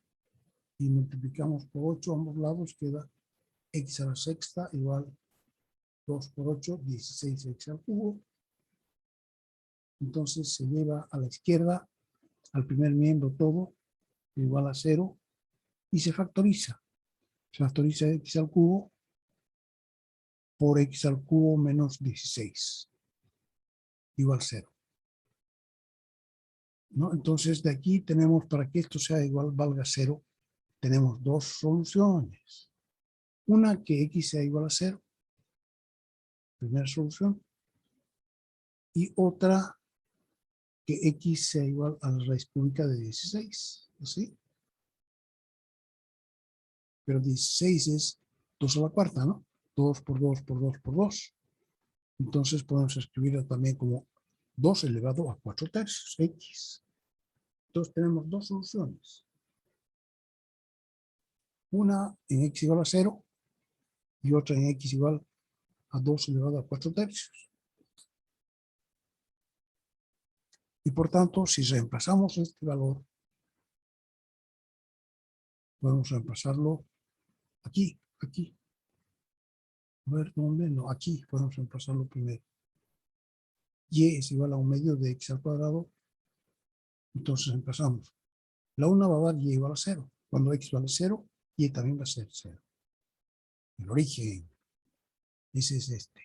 Y multiplicamos por 8 a ambos lados, queda x a la sexta igual 2 por 8, 16x al cubo. Entonces se lleva a la izquierda, al primer miembro todo, igual a 0, y se factoriza. Se factoriza x al cubo por x al cubo menos 16, igual 0. ¿No? Entonces de aquí tenemos, para que esto sea igual, valga 0, tenemos dos soluciones. Una que x sea igual a 0, primera solución, y otra que x sea igual a la raíz cúbica de 16, ¿sí? Pero 16 es 2 a la cuarta, ¿no? 2 por 2 por 2 por 2. Entonces podemos escribirlo también como 2 elevado a 4 tercios, x. Entonces tenemos dos soluciones. Una en x igual a 0 y otra en x igual a 2 elevado a 4 tercios. Y por tanto, si reemplazamos este valor, podemos reemplazarlo aquí. A ver, ¿dónde? No, aquí podemos reemplazarlo primero. Y es igual a 1/2 de x al cuadrado. Entonces empezamos. La una va a dar y igual a 0. Cuando x vale 0, y también va a ser 0. El origen. Ese es este.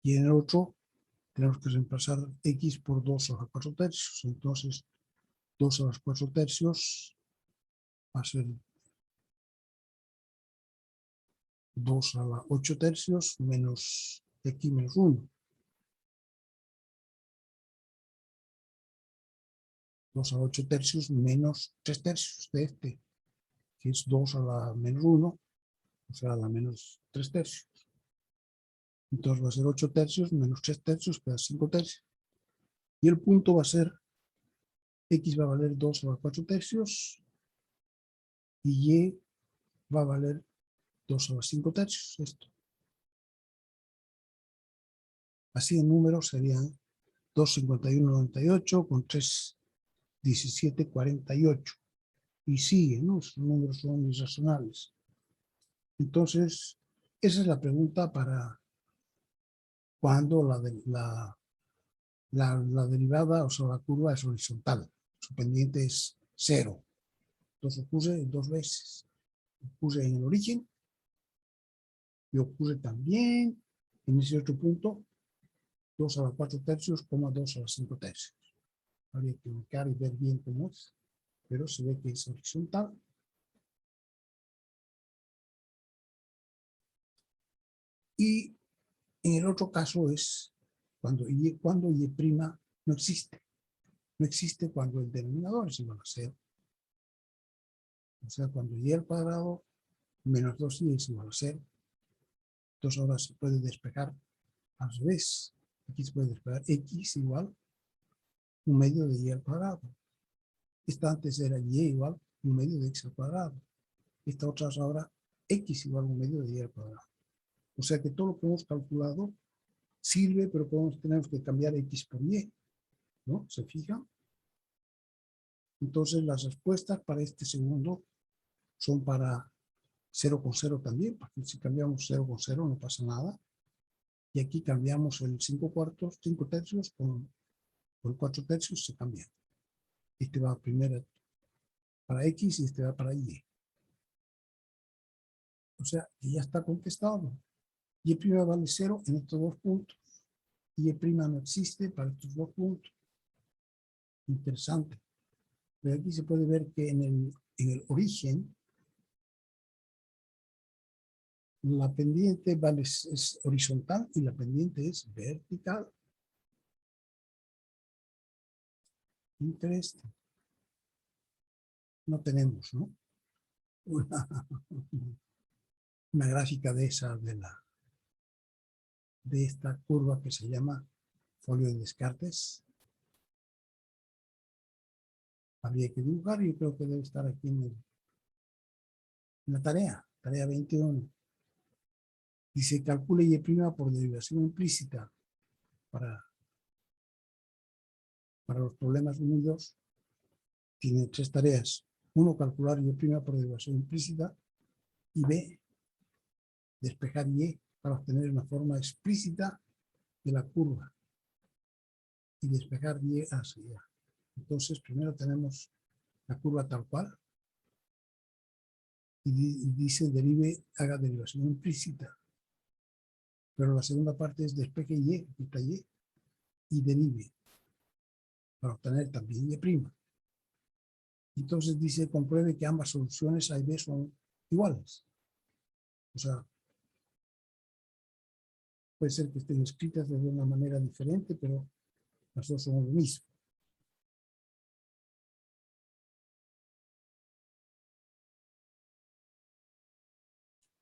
Y en el otro tenemos que reemplazar x por 2 a la 4 tercios. Entonces 2 a los 4 tercios va a ser 2 a la 8 tercios menos x menos 1. 2 a la 8 tercios menos 3 tercios de este, que es 2 a la menos 1, o sea, a la menos 3 tercios. Entonces va a ser 8 tercios menos 3 tercios, queda 5 tercios. Y el punto va a ser, x va a valer 2 a la 4 tercios, y y va a valer 2 a la 5 tercios, esto. Así en números serían 2,51,98 con 3,17,48. Y sigue, ¿no? Los números son irracionales. Entonces, esa es la pregunta para cuando la derivada, o sea, la curva es horizontal. Su pendiente es 0. Entonces ocurre dos veces. Ocurre en el origen y ocurre también en ese otro punto, 2 a la 4 tercios, 2 a la 5 tercios. Habría que ubicar y ver bien cómo es, pero se ve que es horizontal. Y en el otro caso es cuando y' no existe. No existe cuando el denominador es igual a 0. O sea, cuando y al cuadrado menos 2y es igual a 0. Entonces ahora se puede despejar al revés. Aquí se puede despejar x igual 1/2 de y al cuadrado. Esta antes era y igual 1/2 de x al cuadrado. Esta otra es ahora x igual 1/2 de y al cuadrado. O sea que todo lo que hemos calculado sirve, pero tenemos que cambiar x por y, ¿no? ¿Se fijan? Entonces las respuestas para este segundo son para 0 con 0 también, porque si cambiamos 0 con 0 no pasa nada. Y aquí cambiamos el 5 tercios con 4 tercios, se cambia. Este va primero para X y este va para Y. O sea, que ya está contestado. Y' vale 0 en estos dos puntos. Y Y' no existe para estos dos puntos. Interesante. Pero aquí se puede ver que en el origen la pendiente vale, es horizontal y la pendiente es vertical. Interesante. No tenemos, ¿no? Una gráfica de esa, de esta curva que se llama folio de Descartes. Habría que dibujar y yo creo que debe estar aquí en la tarea 21. Dice, calcule Y' por derivación implícita para los problemas 1 y 2. Tiene 3 tareas. 1, calcular Y' por derivación implícita. Y B, despejar Y para obtener una forma explícita de la curva. Y despejar Y hacia allá. Entonces, primero tenemos la curva tal cual. Y dice, derive, haga derivación implícita. Pero la segunda parte es despeje Y, quita Y, y derive, para obtener también Y'. Entonces dice, compruebe que ambas soluciones A y B son iguales. O sea, puede ser que estén escritas de una manera diferente, pero las dos son lo mismo.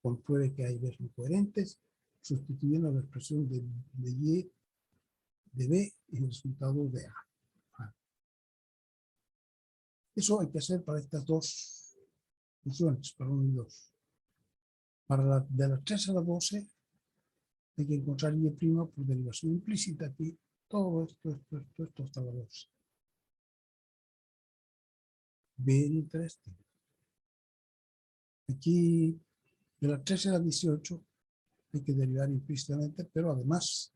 Compruebe que A y B son coherentes, sustituyendo la expresión de Y, de B, en el resultado de A. Eso hay que hacer para estas dos funciones, para 1 y 2. Para de las 3 a la 12, hay que encontrar Y' por derivación implícita. Aquí, todo esto hasta la 12. Bien interesante. Aquí, de las 13 a las 18, hay que derivar implícitamente, pero además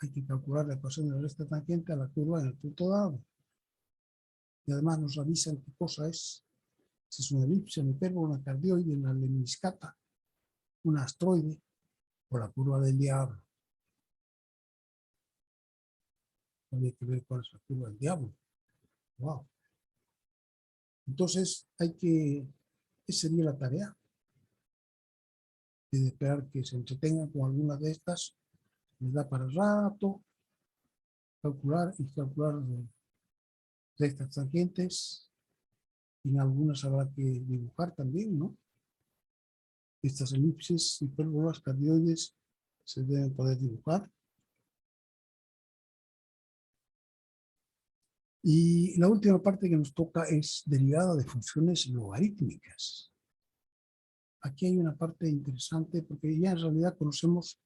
hay que calcular la ecuación de la recta tangente a la curva en el punto dado. Y además nos avisan qué cosa es. Si es una elipse, una hipérbola, una cardioide, una lemniscata, un astroide o la curva del diablo. Habría que ver cuál es la curva del diablo. Wow. Entonces, esa sería la tarea. De esperar que se entretengan con alguna de estas. Les da para rato calcular y calcular rectas tangentes. En algunas habrá que dibujar también, ¿no? Estas elipses, hipérbolas, cardioides se deben poder dibujar. Y la última parte que nos toca es derivada de funciones logarítmicas. Aquí hay una parte interesante porque ya en realidad conocemos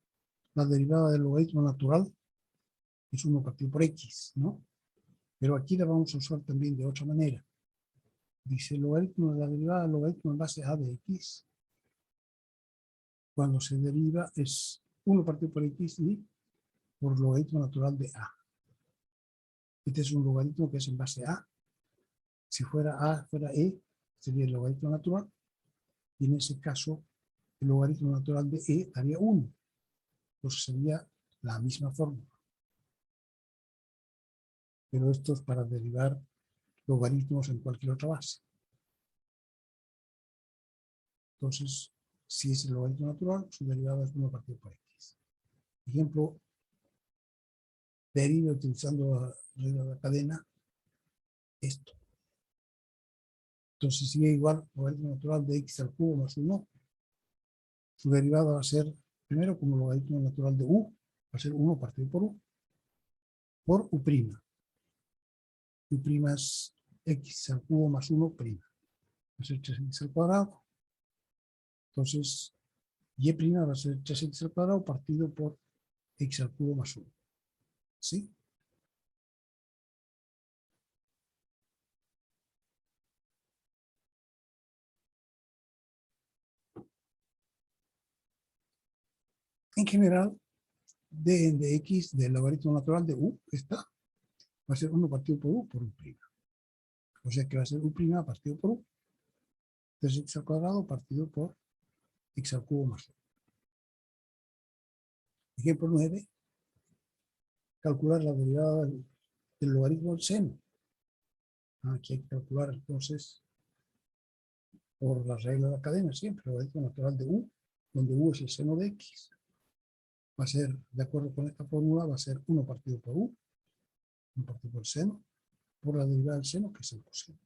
la derivada del logaritmo natural, que es 1 partido por x, ¿no? Pero aquí la vamos a usar también de otra manera. Dice el logaritmo de la derivada del logaritmo en base a de x. Cuando se deriva es 1 partido por x y por logaritmo natural de a. Este es un logaritmo que es en base a. Si fuera a, fuera e, sería el logaritmo natural. Y en ese caso, el logaritmo natural de e daría 1. Entonces sería la misma fórmula. Pero esto es para derivar logaritmos en cualquier otra base. Entonces, si es el logaritmo natural, su derivada es 1 partido por x. Ejemplo, deriva utilizando la regla de la cadena esto. Entonces, si es igual logaritmo natural de x al cubo más 1, su derivada va a ser, primero, como logaritmo natural de u, va a ser 1 partido por u, por u'. U' es x al cubo más 1'. Va a ser 3x al cuadrado. Entonces, y' va a ser 3x al cuadrado partido por x al cubo más 1. ¿Sí? En general, d de x del logaritmo natural de u, está, va a ser 1 partido por u por u'. O sea que va a ser u' partido por u. 3x al cuadrado partido por x al cubo más u. Ejemplo 9. Calcular la derivada del logaritmo del seno. Aquí hay que calcular entonces por la regla de la cadena siempre, el logaritmo natural de u, donde u es el seno de x. Va a ser, de acuerdo con esta fórmula, va a ser 1 partido por u, 1 partido por el seno, por la derivada del seno, que es el coseno.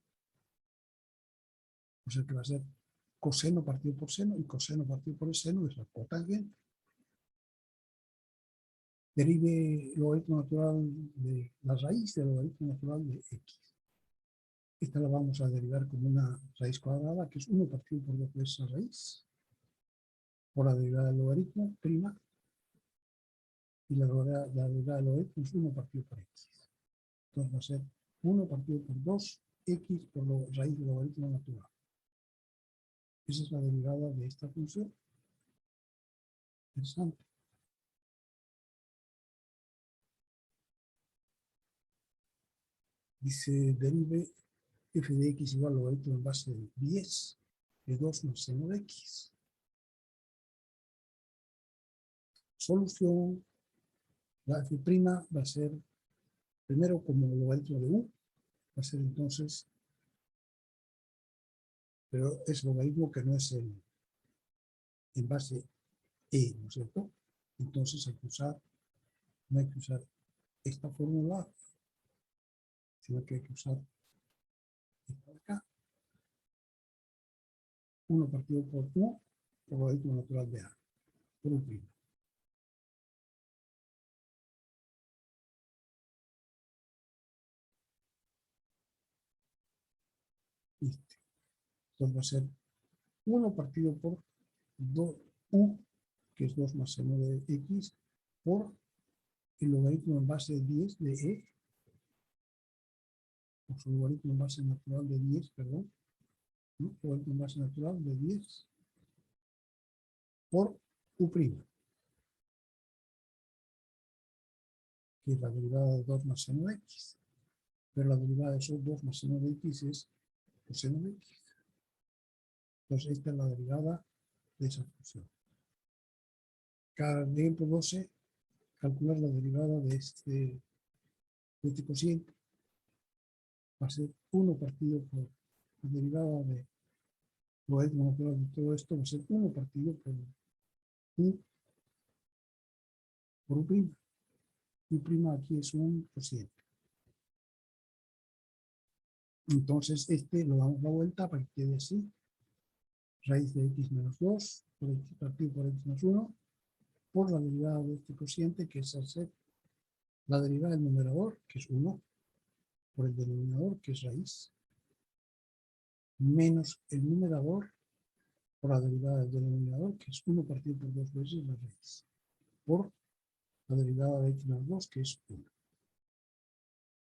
O sea que va a ser coseno partido por seno y coseno partido por el seno es la cotangente. Derive el logaritmo natural de la raíz del logaritmo natural de x. Esta la vamos a derivar como una raíz cuadrada, que es 1 partido por 2 veces la raíz, por la derivada del logaritmo, prima, y la derivada del logaritmo es 1 partido por x. Entonces va a ser 1 partido por 2, x por la raíz del logaritmo natural. Esa es la derivada de esta función. Interesante. Dice, derive f de x igual al logaritmo en base de 10 de 2 más seno de x. Solución. La f' va a ser, primero como logaritmo de u, va a ser entonces, pero es logaritmo que no es en base e, ¿no es cierto? Entonces no hay que usar esta fórmula, sino que hay que usar esta de acá. 1 partido por u, por logaritmo natural de a, por u'. Entonces va a ser 1 partido por 2u, que es 2 más seno de x, por el logaritmo en base de 10 de e, o su logaritmo en base natural de 10, perdón, ¿no? Logaritmo en base natural de 10 por u', que es la derivada de 2 más seno de x, pero la derivada de esos 2 más seno de x es coseno de x. Entonces esta es la derivada de esa función. Ejemplo 12, calcular la derivada de este cociente. Va a ser 1 partido por la derivada de logaritmo natural de todo esto, va a ser 1 partido por u por u'. U' aquí es un cociente. Entonces lo damos la vuelta para que quede así. Raíz de x menos 2 por x partido por x más 1 por la derivada de este cociente, que es hacer la derivada del numerador, que es 1, por el denominador, que es raíz, menos el numerador por la derivada del denominador, que es 1 partido por 2 veces la raíz, por la derivada de x menos 2, que es 1.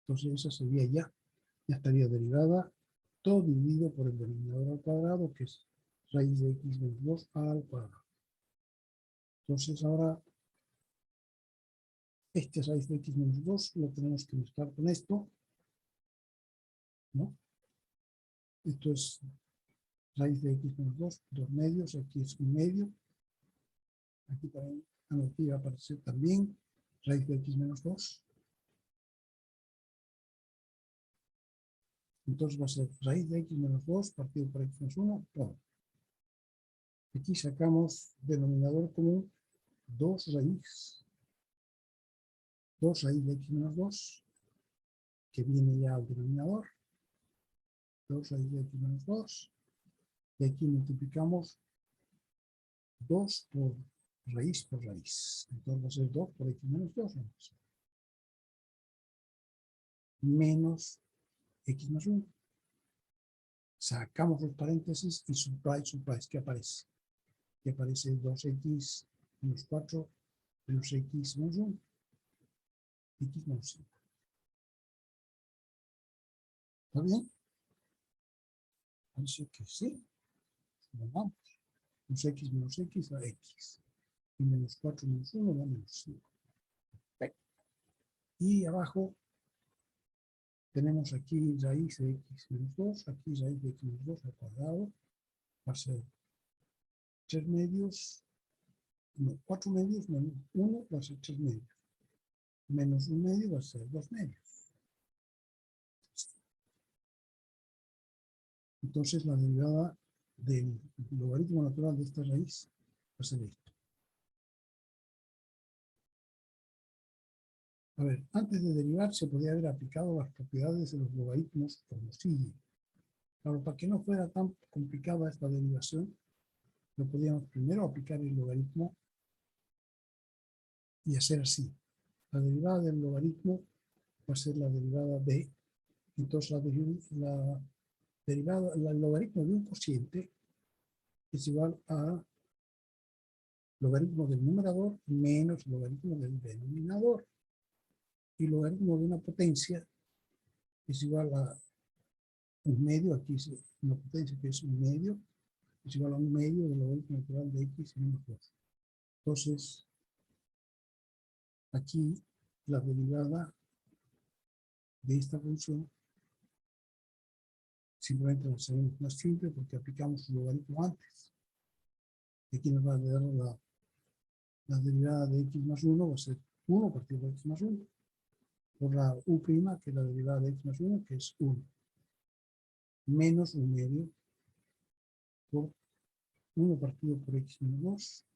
Entonces esa sería ya estaría derivada, todo dividido por el denominador al cuadrado, que es raíz de x menos 2 al cuadrado. Entonces ahora, este raíz de x menos 2 lo tenemos que mezclar con esto, ¿no? Esto es raíz de x menos 2, 2 medios, aquí es 1 medio. Aquí también, aquí va a aparecer también raíz de x menos 2. Entonces va a ser raíz de x menos 2 partido por x menos 1 por. Aquí sacamos denominador común 2 raíz. 2 raíz de x menos 2, que viene ya al denominador. 2 raíz de x menos 2. Y aquí multiplicamos 2 por raíz por raíz. Entonces va a ser 2 por x menos 2. Menos x más 1. Sacamos los paréntesis y surprise, ¿qué aparece? Que aparece 2x menos 4 menos x menos 1. X menos 5. ¿Está bien? Parece que sí. Vamos. Menos x da x. Y menos 4 menos 1 da menos 5. Y abajo tenemos aquí raíz de x menos 2, aquí raíz de x menos 2 al cuadrado, va a ser 3 medios, no, 4 medios menos 1 va a ser 3 medios, menos 1 medio va a ser 2 medios. Entonces la derivada del logaritmo natural de esta raíz va a ser esto. A ver, antes de derivar se podía haber aplicado las propiedades de los logaritmos como sigue. Claro, para que no fuera tan complicada esta derivación, lo podíamos primero aplicar el logaritmo y hacer así. La derivada del logaritmo va a ser la derivada de, entonces la derivada, el logaritmo de un cociente es igual a logaritmo del numerador menos logaritmo del denominador. Y logaritmo de una potencia es igual a un medio, aquí es una potencia que es un medio, es igual a un medio del logaritmo natural de x menos 2. Entonces, aquí la derivada de esta función simplemente la hacemos más simple porque aplicamos el logaritmo antes. Aquí nos va a dar la derivada de x más 1, va a ser 1 partido de x más 1, por la u', que es la derivada de x más 1, que es 1, menos un medio por 1 partido por x menos 2,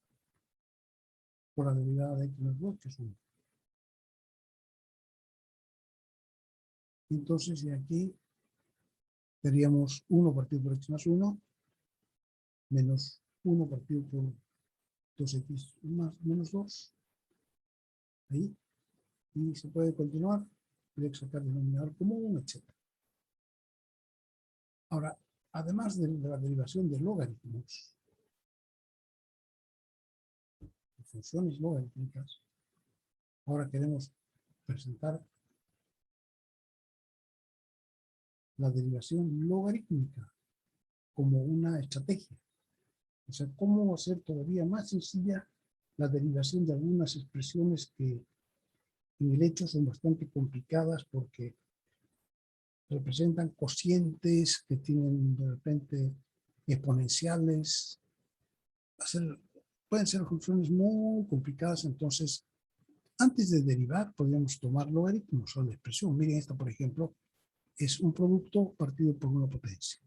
por la derivada de x más 2, que es 1. Entonces, de aquí tendríamos 1 partido por x más 1, menos 1 partido por 2x más menos 2, ahí, y se puede continuar, puede sacar el denominador común, etc. Ahora, además de la derivación de logaritmos, de funciones logarítmicas, ahora queremos presentar la derivación logarítmica como una estrategia. O sea, cómo hacer todavía más sencilla la derivación de algunas expresiones que en el hecho son bastante complicadas porque representan cocientes que tienen de repente exponenciales. Pueden ser funciones muy complicadas, entonces antes de derivar podríamos tomar logaritmos o la expresión. Miren esta, por ejemplo, es un producto partido por una potencia.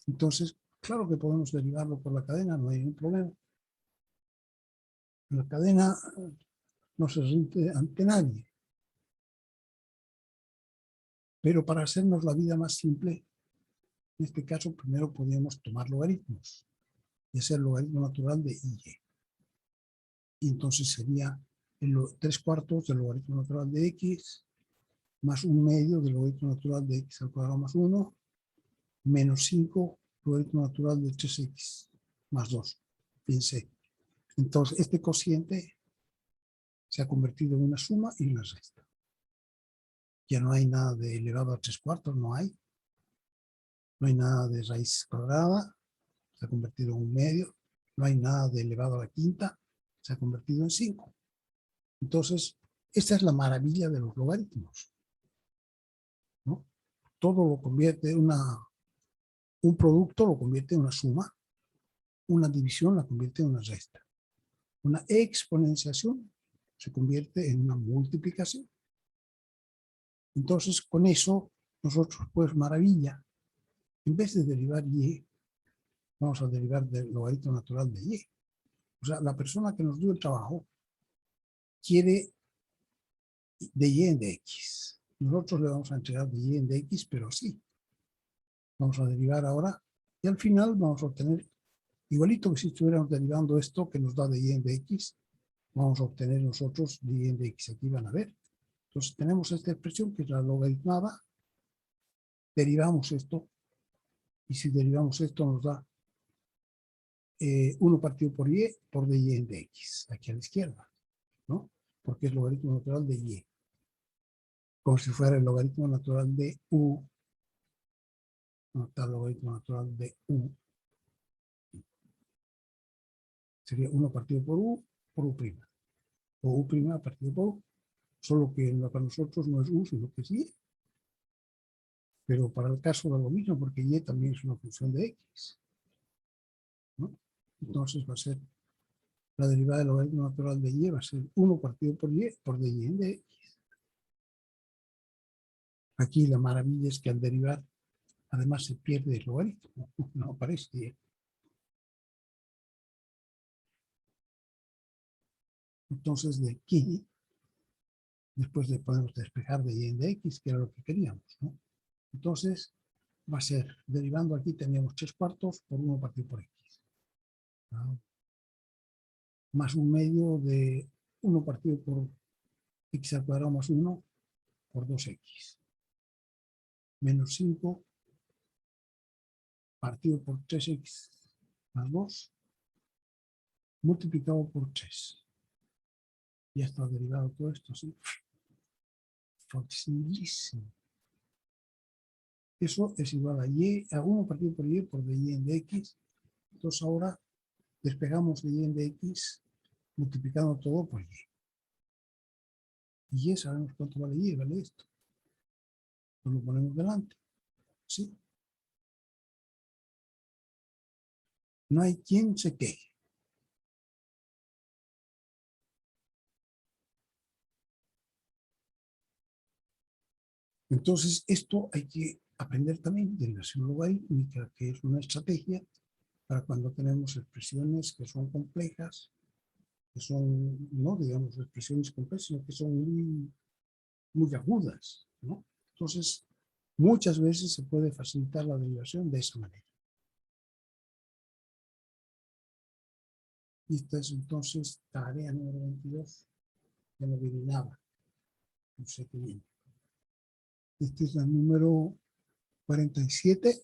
Entonces, claro que podemos derivarlo por la cadena, no hay ningún problema. La cadena no se rinde ante nadie. Pero para hacernos la vida más simple, en este caso primero podríamos tomar logaritmos y hacer el logaritmo natural de y. Y entonces sería 3/4 del logaritmo natural de x más 1/2 del logaritmo natural de x al cuadrado más 1 menos 5 logaritmo natural de 3x más 2. Fíjense. Entonces este cociente se ha convertido en una suma y una resta. Ya no hay nada de elevado a 3/4, no hay. No hay nada de raíz cuadrada, se ha convertido en 1/2. No hay nada de elevado a la quinta, se ha convertido en 5. Entonces, esta es la maravilla de los logaritmos, ¿no? Todo lo convierte en un producto, lo convierte en una suma, una división la convierte en una resta. Una exponenciación se convierte en una multiplicación. Entonces, con eso, nosotros, pues, maravilla, en vez de derivar y, vamos a derivar del logaritmo natural de y. O sea, la persona que nos dio el trabajo quiere de y en dx. Nosotros le vamos a entregar de y en dx, pero sí. Vamos a derivar ahora y al final vamos a obtener, igualito que si estuviéramos derivando esto que nos da de y en dx, vamos a obtener nosotros de y en dx. Aquí van a ver. Entonces tenemos esta expresión que es la logaritmada, derivamos esto, y si derivamos esto nos da 1 partido por y de y en dx, aquí a la izquierda, ¿no? Porque es logaritmo natural de y. Como si fuera el logaritmo natural de u, el logaritmo natural de u. Sería 1 partido por u'. o U' partido por U, solo que para nosotros no es U, sino que es Y. Pero para el caso da lo mismo, porque Y también es una función de X, ¿no? Entonces va a ser la derivada del logaritmo natural de Y va a ser 1 partido por Y por dy en dx. Aquí la maravilla es que al derivar además se pierde el logaritmo, no aparece Y. Entonces de aquí, después de podemos despejar de Y en dx, que era lo que queríamos, ¿no? Entonces va a ser, derivando aquí teníamos 3/4 por 1 partido por X, ¿no? Más un medio de 1 partido por X al cuadrado más 1 por 2X. Menos 5 partido por 3X más 2 multiplicado por 3. Ya está derivado todo esto, ¿sí? Facilísimo. Eso es igual a Y, a 1 partido por Y por dy en dx. Entonces ahora despegamos de Y en dx multiplicando todo por Y. Y ya sabemos cuánto vale Y, vale esto. Pues lo ponemos delante, ¿sí? No hay quien se queje. Entonces, esto hay que aprender también, derivación logarítmica, que es una estrategia para cuando tenemos expresiones que son complejas, que son, no digamos expresiones complejas, sino que son muy agudas, ¿no? Entonces, muchas veces se puede facilitar la derivación de esa manera. Y esta es entonces tarea número 22 de la eliminaba. No sé qué viene. Esta es la número 47.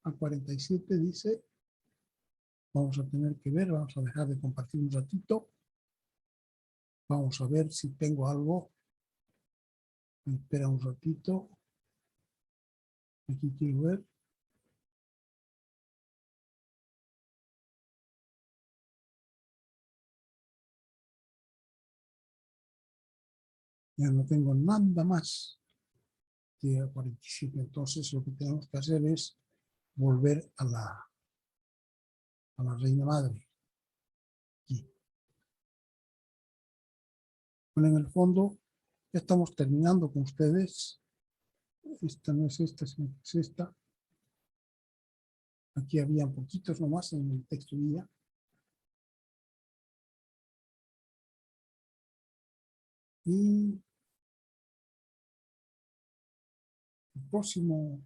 A 47 dice, vamos a tener que ver, vamos a dejar de compartir un ratito. Vamos a ver si tengo algo. Me espera un ratito. Aquí quiero ver. Ya no tengo nada más que a 47. Entonces lo que tenemos que hacer es volver a la reina madre. Aquí. Bueno, en el fondo ya estamos terminando con ustedes. Esta no es esta, sino que es esta. Aquí había poquitos nomás en el texto guía. Y el próximo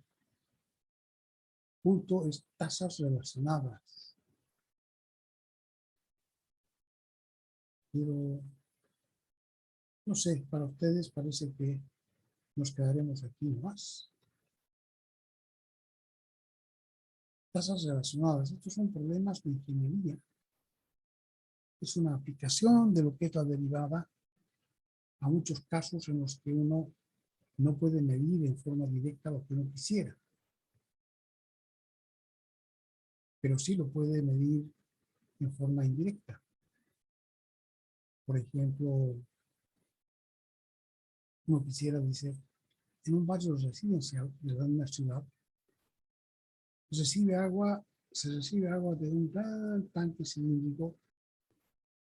punto es tasas relacionadas. Pero, no sé, para ustedes parece que nos quedaremos aquí nomás. Tasas relacionadas. Estos son problemas de ingeniería. Es una aplicación de lo que es la derivada a muchos casos en los que uno no puede medir en forma directa lo que uno quisiera. Pero sí lo puede medir en forma indirecta. Por ejemplo, uno quisiera decir, en un barrio residencial de una ciudad, se recibe agua de un gran tanque cilíndrico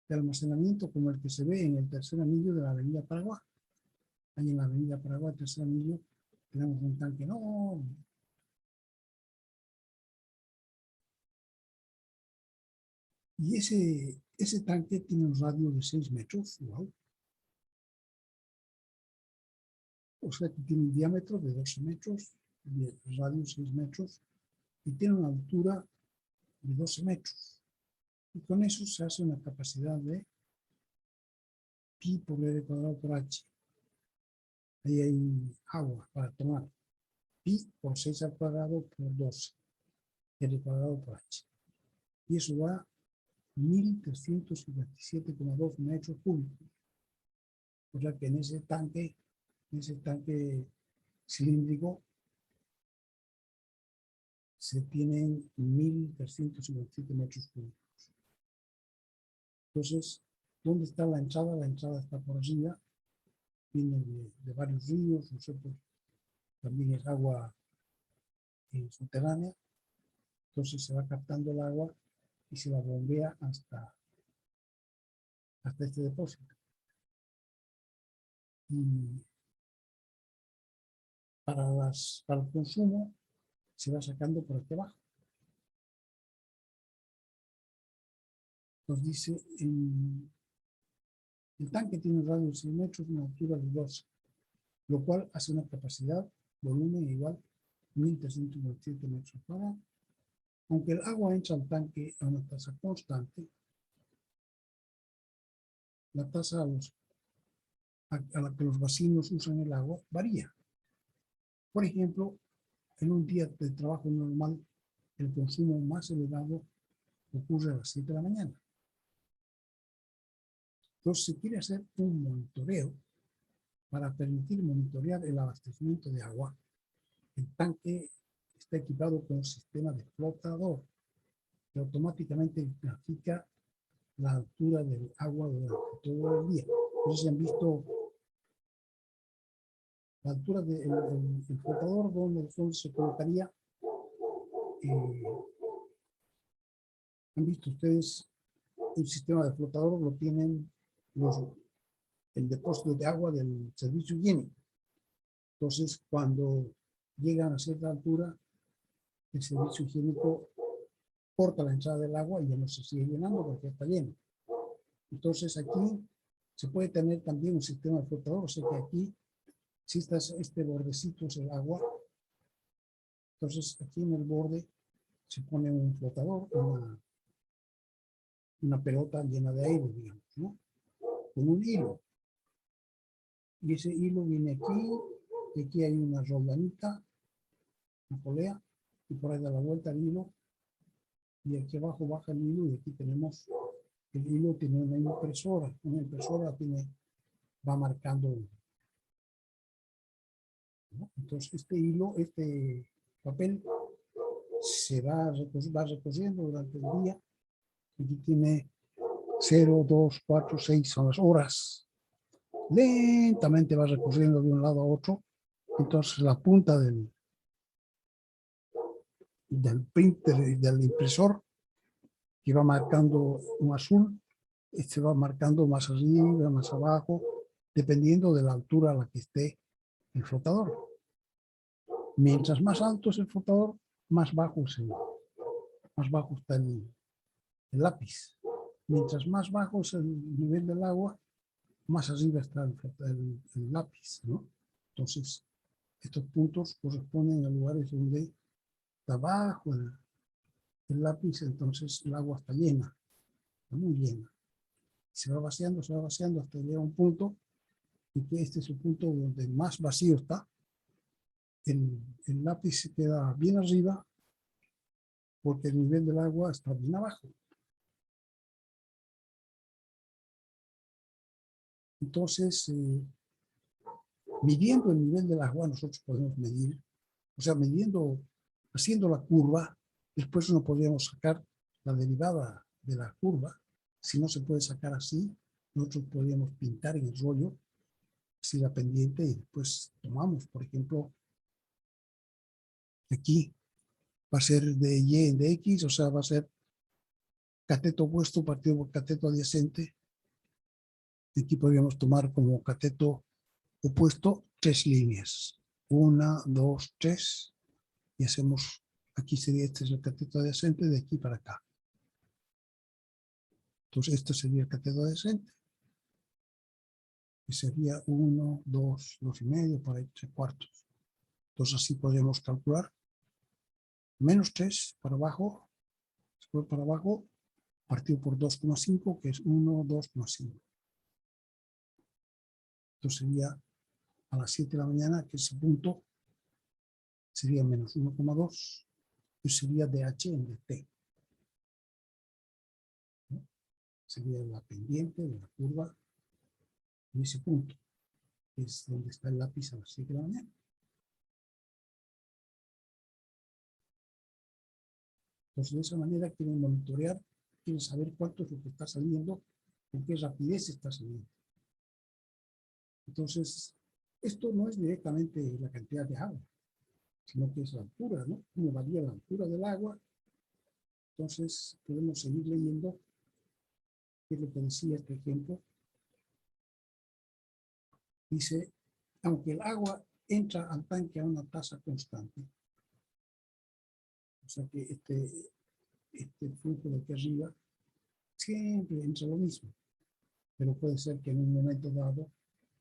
de almacenamiento como el que se ve en el tercer anillo de la avenida Paraguay. Ahí en la avenida Paraguay, tercer anillo, tenemos un tanque enorme. Y ese tanque tiene un radio de 6 metros, wow. O sea que tiene un diámetro de 12 metros, el radio 6 metros, y tiene una altura de 12 metros. Y con eso se hace una capacidad de pi por r cuadrado por h. Ahí hay agua para tomar. Pi por 6 al cuadrado por 12, r cuadrado por h. Y eso da 1.357,2 metros cúbicos. O sea que en ese tanque cilíndrico se tienen 1.357 metros cúbicos. Entonces, ¿Dónde está la entrada? La entrada está por arriba, viene de varios ríos, no sé, pues, también es agua subterránea, entonces se va captando el agua y se la bombea hasta este depósito. Y para el consumo se va sacando por aquí abajo. Nos dice, el tanque tiene un radio de 6 metros y una altura de 12, lo cual hace una capacidad, volumen igual 1.327 metros cuadrados. Aunque el agua entra al tanque a una tasa constante, la tasa a la que los vecinos usan el agua varía. Por ejemplo, en un día de trabajo normal, el consumo más elevado ocurre a las 7 de la mañana. Entonces, se quiere hacer un monitoreo para permitir monitorear el abastecimiento de agua. El tanque está equipado con un sistema de flotador que automáticamente grafica la altura del agua durante todo el día. No sé si han visto la altura del flotador donde se colocaría. ¿Han visto ustedes un sistema de flotador? Lo tienen el depósito de agua del servicio higiénico. Entonces, cuando llegan a cierta altura, el servicio higiénico corta la entrada del agua y ya no se sigue llenando porque está lleno. Entonces, aquí se puede tener también un sistema de flotador, o sea que aquí, si este bordecito es el agua, entonces aquí en el borde se pone un flotador, una pelota llena de aire, digamos, ¿no? Con un hilo. Y ese hilo viene aquí, y aquí hay una roldanita, una polea, y por ahí da la vuelta al hilo, y aquí abajo baja el hilo, y aquí tenemos, el hilo tiene una impresora va marcando, ¿no? Entonces este papel se va recogiendo durante el día. Aquí tiene 0, 2, 4, 6 son las horas. Lentamente va recorriendo de un lado a otro. Entonces la punta del printer y del impresor, que va marcando un azul, se va marcando más arriba, más abajo, dependiendo de la altura a la que esté el flotador. Mientras más alto es el flotador, más bajo está el lápiz. Mientras más bajo es el nivel del agua, más arriba está el lápiz, ¿no? Entonces, estos puntos corresponden a lugares donde está bajo el lápiz, entonces el agua está llena, está muy llena. Se va vaciando hasta llegar a un punto, y que este es el punto donde más vacío está. El lápiz se queda bien arriba porque el nivel del agua está bien abajo. Entonces, midiendo el nivel del agua, nosotros podemos medir, o sea, haciendo la curva, después no podríamos sacar la derivada de la curva. Si no se puede sacar así, nosotros podríamos pintar en el rollo si la pendiente, y después tomamos, por ejemplo, aquí va a ser de Y en de X, o sea, va a ser cateto opuesto partido por cateto adyacente. Aquí podríamos tomar como cateto opuesto 3 líneas. 1, 2, 3. Y hacemos, aquí sería, este es el cateto adyacente de aquí para acá. Entonces, este sería el cateto adyacente. Y sería 1, 2, 2 y medio, por ahí 3 cuartos. Entonces, así podríamos calcular. Menos 3 para abajo, después para abajo, partido por 2,5, que es 1, 2,5. Entonces sería a las 7 de la mañana, que ese punto sería menos 1,2, y sería DH en DT. ¿No? Sería la pendiente de la curva en ese punto, que es donde está el lápiz a las 7 de la mañana. Entonces, de esa manera quieren monitorear, quieren saber cuánto es lo que está saliendo con qué rapidez está saliendo. Entonces, esto no es directamente la cantidad de agua, sino que es la altura, ¿no? Cómo varía la altura del agua. Entonces, podemos seguir leyendo qué es lo que decía este ejemplo. Dice, aunque el agua entra al tanque a una tasa constante, o sea que este flujo de aquí arriba siempre entra lo mismo, pero puede ser que en un momento dado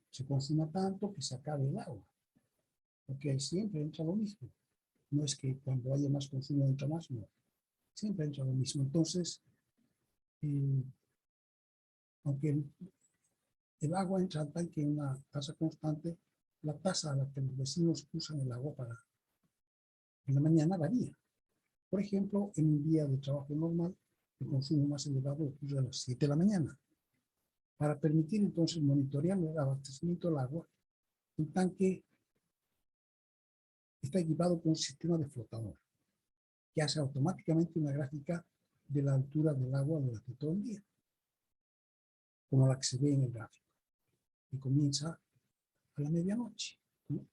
se consuma tanto que se acabe el agua, porque siempre entra lo mismo. No es que cuando haya más consumo entra más, no. Siempre entra lo mismo. Entonces, aunque el agua entra al tanque en una tasa constante, la tasa a la que los vecinos usan el agua para en la mañana varía. Por ejemplo, en un día de trabajo normal, el consumo más elevado ocurre a las 7 de la mañana. Para permitir entonces monitorear el abastecimiento del agua, el tanque está equipado con un sistema de flotador que hace automáticamente una gráfica de la altura del agua durante todo el día, como la que se ve en el gráfico, y comienza a la medianoche, ¿no?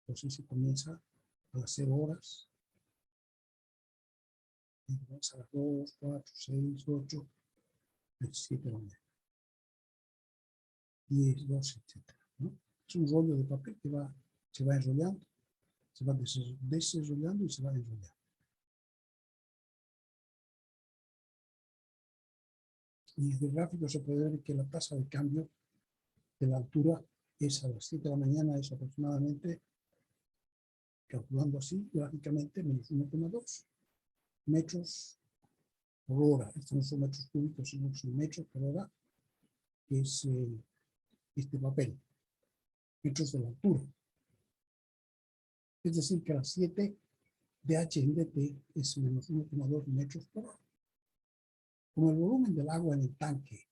Entonces se comienza a las 0 horas, y comienza a las 2, 4, 6, 8, 7 de la mañana, 10, 12, etc., ¿no? Es un rollo de papel que se va enrollando, se va desenrollando y se va enrollando. Y desde el gráfico se puede ver que la tasa de cambio de la altura es a las 7 de la mañana, es aproximadamente, calculando así, gráficamente, menos 1,2 metros por hora. Estos no son metros cúbicos, sino que son metros por hora, que es este papel, metros de la altura. Es decir, que a las 7 de H en dt es menos 1,2 metros por hora. Como el volumen del agua en el tanque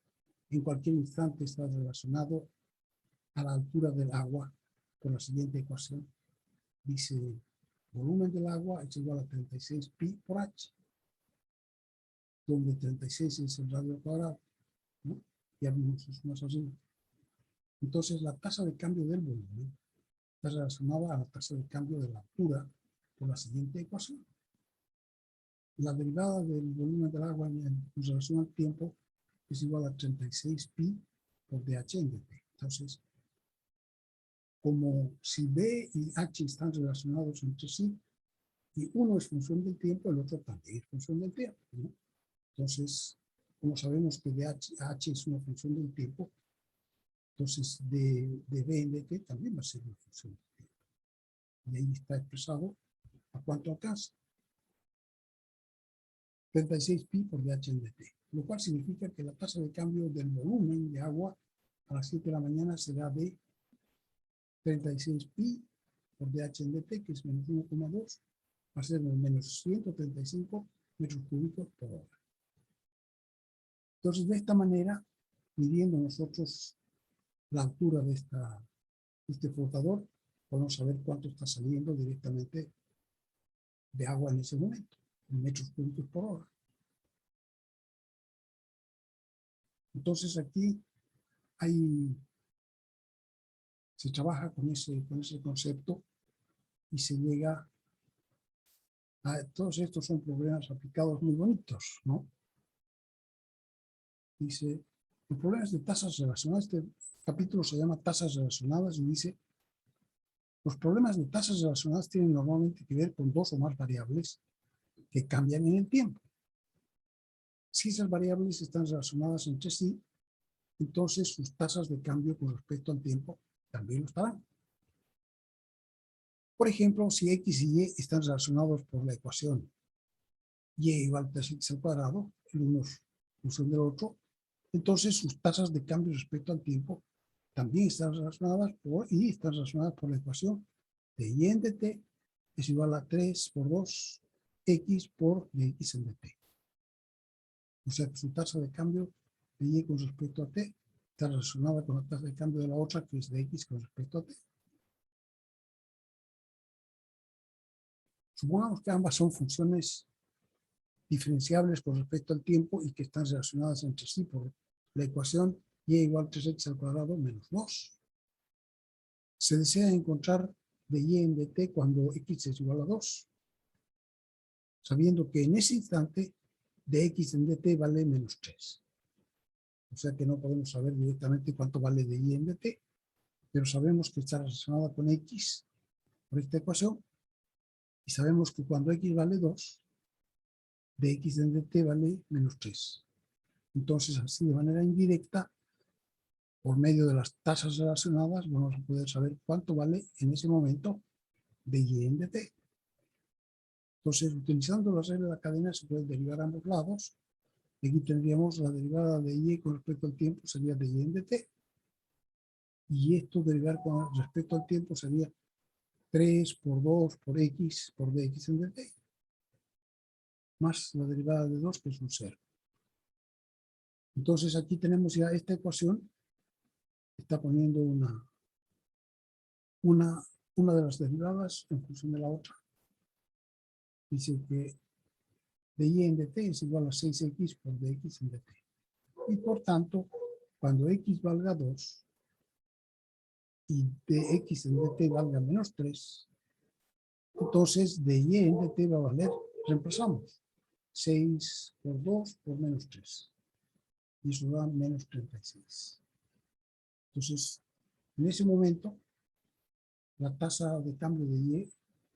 en cualquier instante está relacionado a la altura del agua con la siguiente ecuación, dice volumen del agua es igual a 36 pi por H, donde 36 es el radio cuadrado, ¿no? Ya vimos eso más arriba. Entonces la tasa de cambio del volumen está relacionada a la tasa de cambio de la altura por la siguiente ecuación. La derivada del volumen del agua en relación al tiempo es igual a 36 pi por dH en dt. Entonces, como si B y H están relacionados entre sí, y uno es función del tiempo, el otro también es función del tiempo, ¿no? Entonces, como sabemos que H es una función del tiempo, entonces de B en dt también va a ser una función del tiempo. Y ahí está expresado a cuánto alcanza. 36 pi por dH en dt, lo cual significa que la tasa de cambio del volumen de agua a las 7 de la mañana será de 36 pi por dH en dt, que es menos 1,2, va a ser menos 135 metros cúbicos por hora. Entonces, de esta manera, midiendo nosotros la altura de este flotador, podemos saber cuánto está saliendo directamente de agua en ese momento, en metros cúbicos por hora. Entonces, aquí se trabaja con ese concepto y se llega a todos estos son problemas aplicados muy bonitos, ¿no? Dice, los problemas de tasas relacionadas, este capítulo se llama tasas relacionadas y dice, los problemas de tasas relacionadas tienen normalmente que ver con dos o más variables que cambian en el tiempo. Si esas variables están relacionadas entre sí, entonces sus tasas de cambio con respecto al tiempo también lo estarán. Por ejemplo, si X y Y están relacionados por la ecuación Y igual a 3X al cuadrado, el uno es función del otro, entonces sus tasas de cambio respecto al tiempo también están relacionadas por la ecuación de Y en dt es igual a 3 por 2 X por dx en dt. O sea que su tasa de cambio de Y con respecto a t está relacionada con la tasa de cambio de la otra, que es de X con respecto a t. Supongamos que ambas son funciones diferenciables con respecto al tiempo y que están relacionadas entre sí por la ecuación y igual a 3x al cuadrado menos 2. Se desea encontrar de y en dt cuando x es igual a 2, sabiendo que en ese instante de x en dt vale menos 3. O sea que no podemos saber directamente cuánto vale de y en dt, pero sabemos que está relacionada con x por esta ecuación, y sabemos que cuando x vale 2, de x en dt vale menos 3. Entonces, así de manera indirecta, por medio de las tasas relacionadas, vamos a poder saber cuánto vale en ese momento de y en dt. Entonces, utilizando la regla de la cadena, se puede derivar a ambos lados. Aquí tendríamos la derivada de y con respecto al tiempo, sería de y en dt. Y esto derivar con respecto al tiempo sería 3 por 2 por x por dx en dt. Más la derivada de 2, que es un 0. Entonces, aquí tenemos ya esta ecuación. Está poniendo una de las derivadas en función de la otra. Dice que de y en dt es igual a 6x por dx en dt. Y por tanto, cuando x valga 2 y dx en dt valga menos 3, entonces de y en dt va a valer, reemplazamos, 6 por 2 por menos 3. Y eso da menos 36. Entonces, en ese momento, la tasa de cambio de y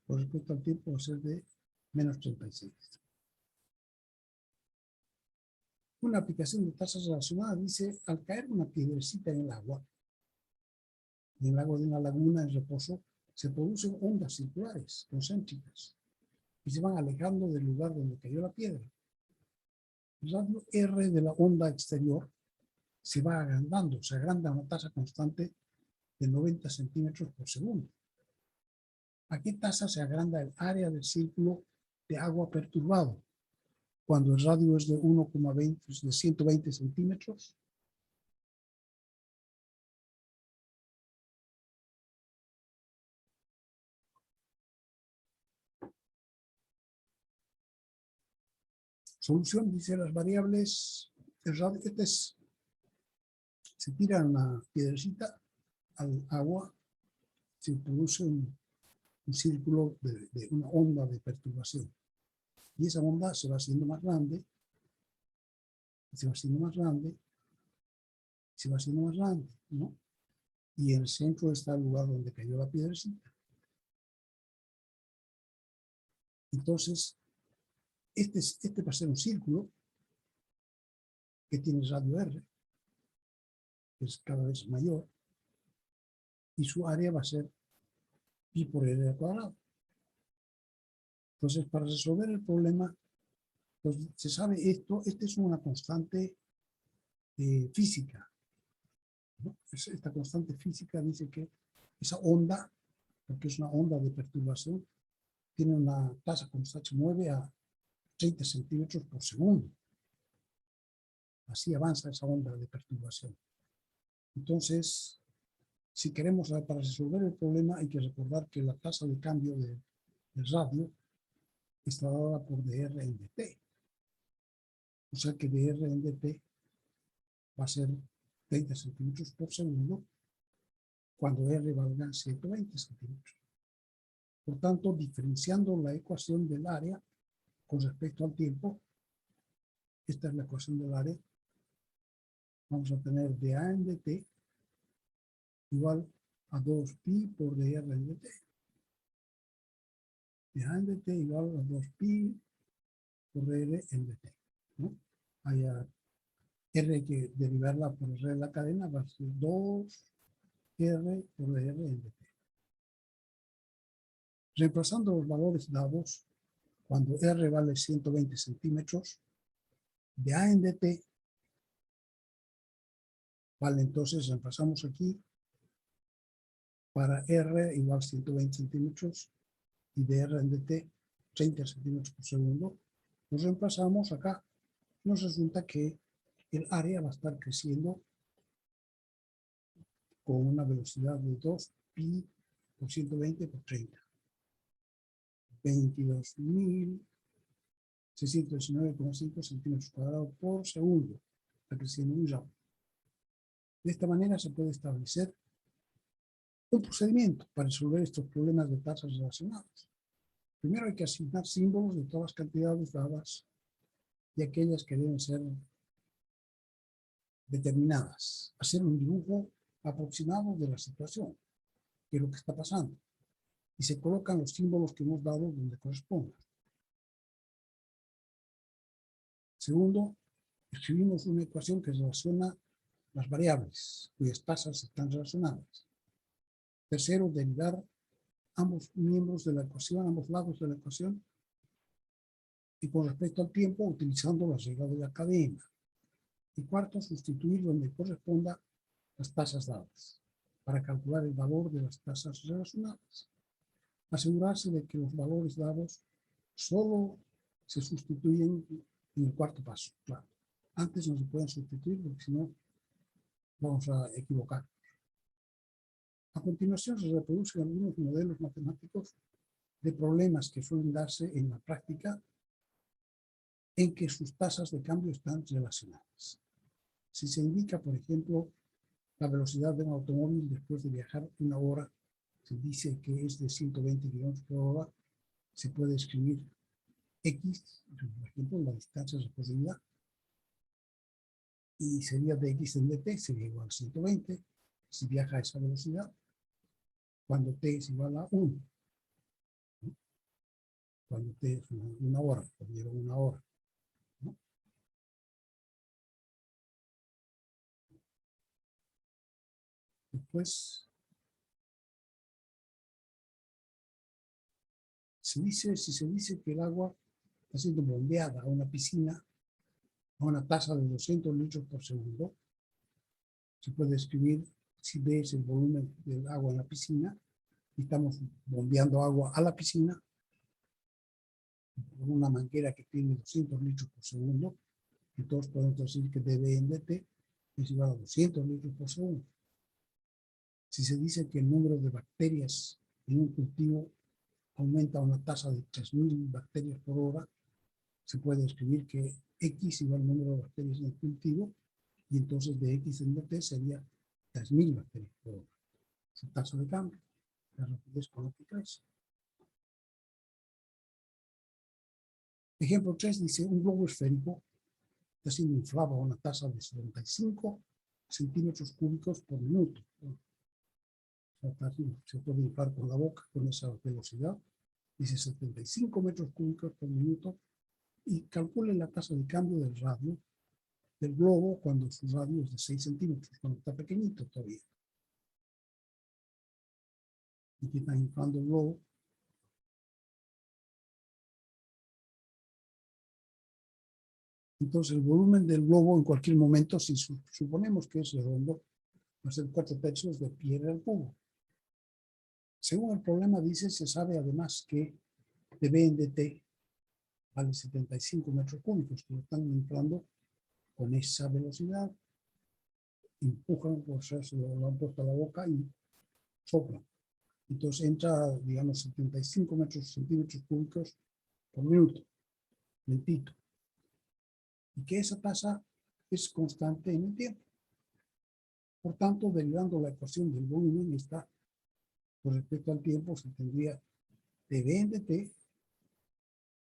con respecto al tiempo va a ser de menos 36. Una aplicación de tasas relacionadas dice, al caer una piedrecita en el agua de una laguna en reposo, se producen ondas circulares, concéntricas, y se van alejando del lugar donde cayó la piedra. El radio R de la onda exterior se va agrandando, se agranda a una tasa constante de 90 centímetros por segundo. ¿A qué tasa se agranda el área del círculo de agua perturbado? Cuando el radio es de 1,20, de 120 centímetros. Solución, dice las variables, el radio, se tira una piedrecita al agua, se produce un círculo de una onda de perturbación. Y esa onda se va haciendo más grande, se va haciendo más grande, se va haciendo más grande, ¿no? Y en el centro está el lugar donde cayó la piedrecita. Entonces, este va a ser un círculo que tiene radio R, que es cada vez mayor, y su área va a ser pi por r al cuadrado. Entonces, para resolver el problema, pues, se sabe esto, esta es una constante física, ¿no? Esta constante física dice que esa onda, porque es una onda de perturbación, tiene una tasa constante, se mueve a 30 centímetros por segundo. Así avanza esa onda de perturbación. Entonces, si queremos, para resolver el problema, hay que recordar que la tasa de cambio del radio está dada por dr en dt. O sea que dr en dt va a ser 30 centímetros por segundo cuando r valga 120 centímetros. Por tanto, diferenciando la ecuación del área con respecto al tiempo, esta es la ecuación del área, vamos a tener dA en dt igual a 2pi por dr en dt. dA en dt igual a 2pi por r en dt, ¿no? Hay r que derivarla por r de la cadena, va a ser 2r por dr en dt. Reemplazando los valores dados, cuando r vale 120 centímetros, de A en dt, vale, entonces reemplazamos aquí para r igual 120 centímetros y de r en dt 30 centímetros por segundo, nos reemplazamos acá, nos resulta que el área va a estar creciendo con una velocidad de 2pi por 120 por 30. 22.619,5 centímetros cuadrados por segundo. Está creciendo muy rápido. De esta manera se puede establecer un procedimiento para resolver estos problemas de tasas relacionadas. Primero hay que asignar símbolos de todas las cantidades dadas y aquellas que deben ser determinadas. Hacer un dibujo aproximado de la situación, que es lo que está pasando. Y se colocan los símbolos que hemos dado donde correspondan. Segundo, escribimos una ecuación que relaciona las variables cuyas tasas están relacionadas. Tercero, derivar ambos miembros de la ecuación, ambos lados de la ecuación, y con respecto al tiempo, utilizando la regla de la cadena. Y cuarto, sustituir donde corresponda las tasas dadas, para calcular el valor de las tasas relacionadas. Asegurarse de que los valores dados solo se sustituyen en el cuarto paso, claro. Antes no se pueden sustituir porque si no vamos a equivocar. A continuación se reproducen algunos modelos matemáticos de problemas que suelen darse en la práctica en que sus tasas de cambio están relacionadas. Si se indica, por ejemplo, la velocidad de un automóvil después de viajar una hora, se dice que es de 120 km por hora, se puede escribir X, por ejemplo, la distancia recorrida, y sería de X en dt, sería igual a 120, si viaja a esa velocidad, cuando t es igual a 1. Cuando t es una hora, cuando lleva una hora. ¿No? Después, si se dice que el agua está siendo bombeada a una piscina a una tasa de 200 litros por segundo, se puede escribir, si B es el volumen del agua en la piscina, y estamos bombeando agua a la piscina con una manguera que tiene 200 litros por segundo, entonces podemos decir que dB en dt es igual a 200 litros por segundo. Si se dice que el número de bacterias en un cultivo aumenta a una tasa de 3.000 bacterias por hora, se puede escribir que X igual al número de bacterias en el cultivo, y entonces de X en dt sería 3.000 bacterias por hora. Esa tasa de cambio, la rapidez con la que crece. Ejemplo 3 dice, un globo esférico está siendo inflado a una tasa de 75 centímetros cúbicos por minuto. Se puede inflar con la boca con esa velocidad. Dice 75 metros cúbicos por minuto, y calcule la tasa de cambio del radio del globo cuando su radio es de 6 centímetros, cuando está pequeñito todavía. Aquí están inflando el globo. Entonces el volumen del globo en cualquier momento, si suponemos que es redondo, va a ser 4/3 de pi al cubo. Según el problema dice, se sabe además que dB en dt vale 75 metros cúbicos, que lo están inflando con esa velocidad, empujan, o sea, se lo han puesto a la boca y soplan. Entonces entra, digamos, 75 centímetros cúbicos por minuto, lentito. Y que esa tasa es constante en el tiempo. Por tanto, derivando la ecuación del volumen está, con respecto al tiempo, se tendría dB en dt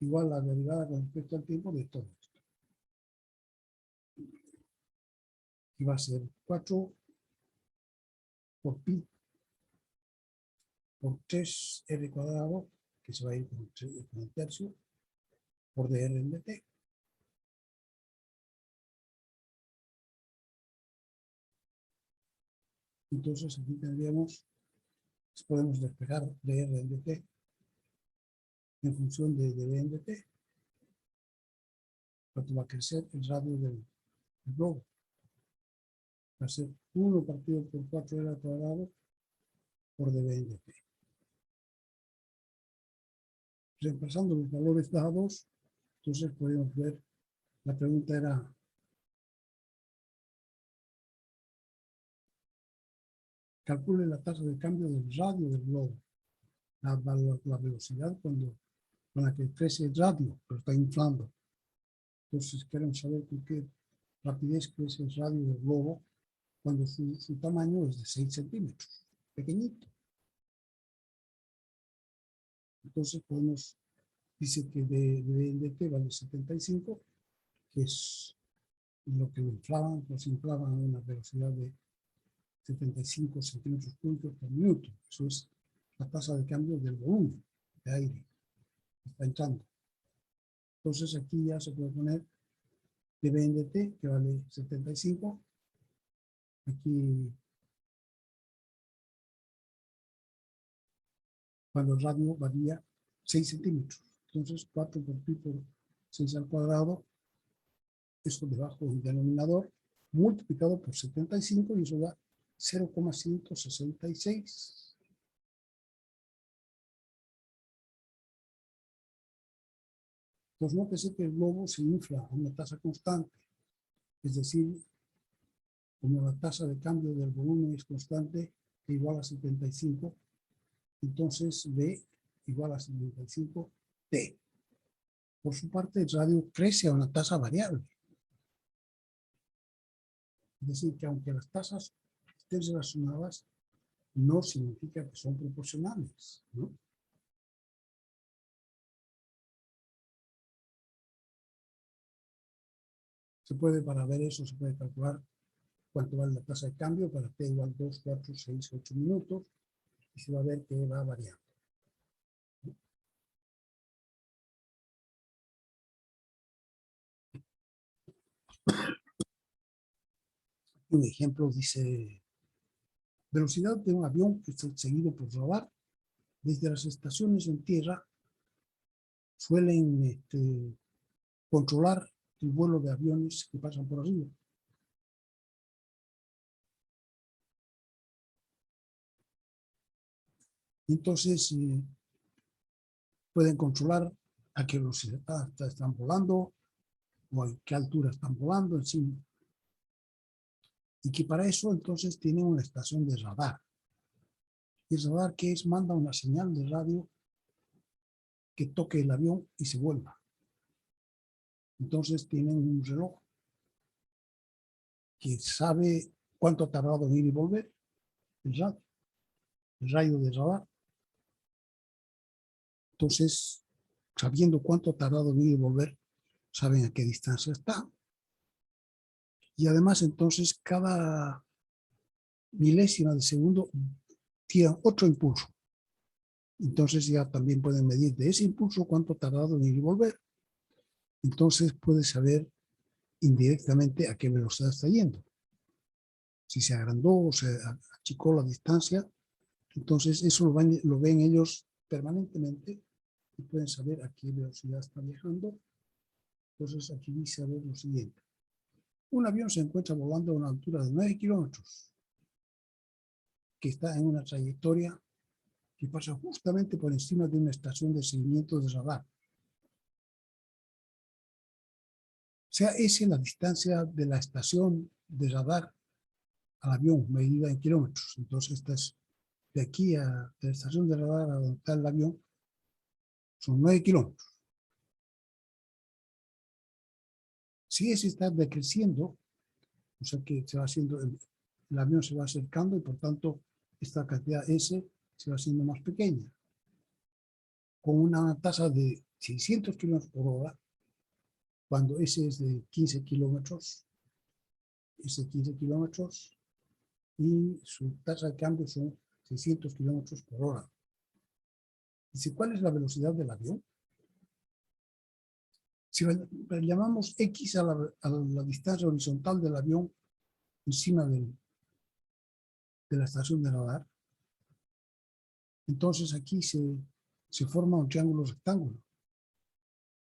igual a la derivada con respecto al tiempo de todo esto. Y va a ser 4 por pi por 3r cuadrado, que se va a ir con el tercio, por dr en dt. Entonces aquí tendríamos, podemos despejar dr en dt en función de dB en dt, cuánto va a crecer el radio del globo. Va a ser 1 partido por 4r al cuadrado por dB en dt. Reemplazando los valores dados, entonces podemos ver, la pregunta era, calcule la tasa de cambio del radio del globo, la velocidad con la que crece el radio, lo está inflando. Entonces queremos saber con qué rapidez crece el radio del globo, cuando su tamaño es de 6 centímetros, pequeñito. Entonces podemos, dice que de t vale 75, que es lo que nos inflaban a una velocidad de 75 centímetros cúbicos por minuto. Eso es la tasa de cambio del volumen de aire que está entrando. Entonces aquí ya se puede poner dB en dt, que vale 75. Aquí, cuando el radio varía 6 centímetros. Entonces 4 por pi por 6 al cuadrado, esto debajo del denominador, multiplicado por 75, y eso da 0,166. Pues nótese que el globo se infla a una tasa constante, es decir, como la tasa de cambio del volumen es constante, que igual a 75, entonces B igual a 75T. Por su parte, el radio crece a una tasa variable. Es decir, que aunque las tasas estén relacionadas, no significa que son proporcionales, ¿no? Se puede, para ver eso, se puede calcular cuánto vale la tasa de cambio para t igual 2, 4, 6, 8 minutos, y se va a ver que va variando. Un ejemplo dice: velocidad de un avión que está seguido por radar. Desde las estaciones en tierra suelen controlar el vuelo de aviones que pasan por arriba. Entonces, pueden controlar a qué velocidad están volando o a qué altura están volando, en fin. Y que para eso entonces tienen una estación de radar. Y el radar, ¿qué es? Manda una señal de radio que toque el avión y se vuelva. Entonces tienen un reloj que sabe cuánto ha tardado en ir y volver, el rayo de radar. Entonces, sabiendo cuánto ha tardado en ir y volver, saben a qué distancia está. Y además, entonces, cada milésima de segundo tiran otro impulso. Entonces ya también pueden medir de ese impulso cuánto ha tardado en ir y volver. Entonces puede saber indirectamente a qué velocidad está yendo. Si se agrandó o se achicó la distancia, entonces eso lo ven ellos permanentemente y pueden saber a qué velocidad está viajando. Entonces aquí dice a ver lo siguiente. Un avión se encuentra volando a una altura de 9 kilómetros, que está en una trayectoria que pasa justamente por encima de una estación de seguimiento de radar. Sea esa la distancia de la estación de radar al avión, medida en kilómetros. Entonces, esta es de aquí a la estación de radar a donde está el avión, son 9 kilómetros. Si ese está decreciendo, o sea que se va haciendo, el avión se va acercando y por tanto esta cantidad S se va haciendo más pequeña. Con una tasa de 600 kilómetros por hora, cuando S es de 15 kilómetros, y su tasa de cambio son 600 kilómetros por hora. Dice, ¿cuál es la velocidad del avión? Si le llamamos X a la distancia horizontal del avión encima de la estación de radar, entonces aquí se forma un triángulo rectángulo.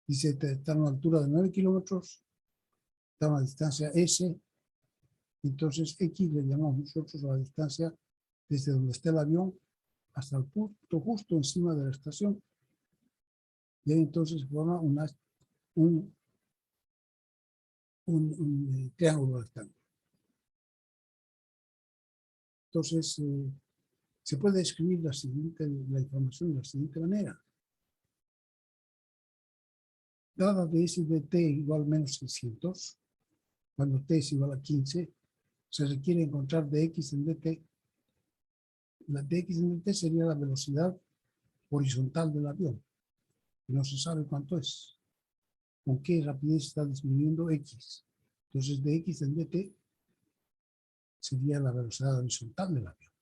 Dice, está a una altura de 9 kilómetros, está a una distancia S, entonces X le llamamos nosotros a la distancia desde donde está el avión hasta el punto justo encima de la estación. Y ahí entonces se forma un triángulo rectángulo. Entonces, se puede escribir la información de la siguiente manera. Dada de S de t igual a menos 600, cuando t es igual a 15, se requiere encontrar dx en dt. La dx en dt sería la velocidad horizontal del avión. Y no se sabe cuánto es. Con qué rapidez está disminuyendo x. Entonces dx en dt sería la velocidad horizontal del avión.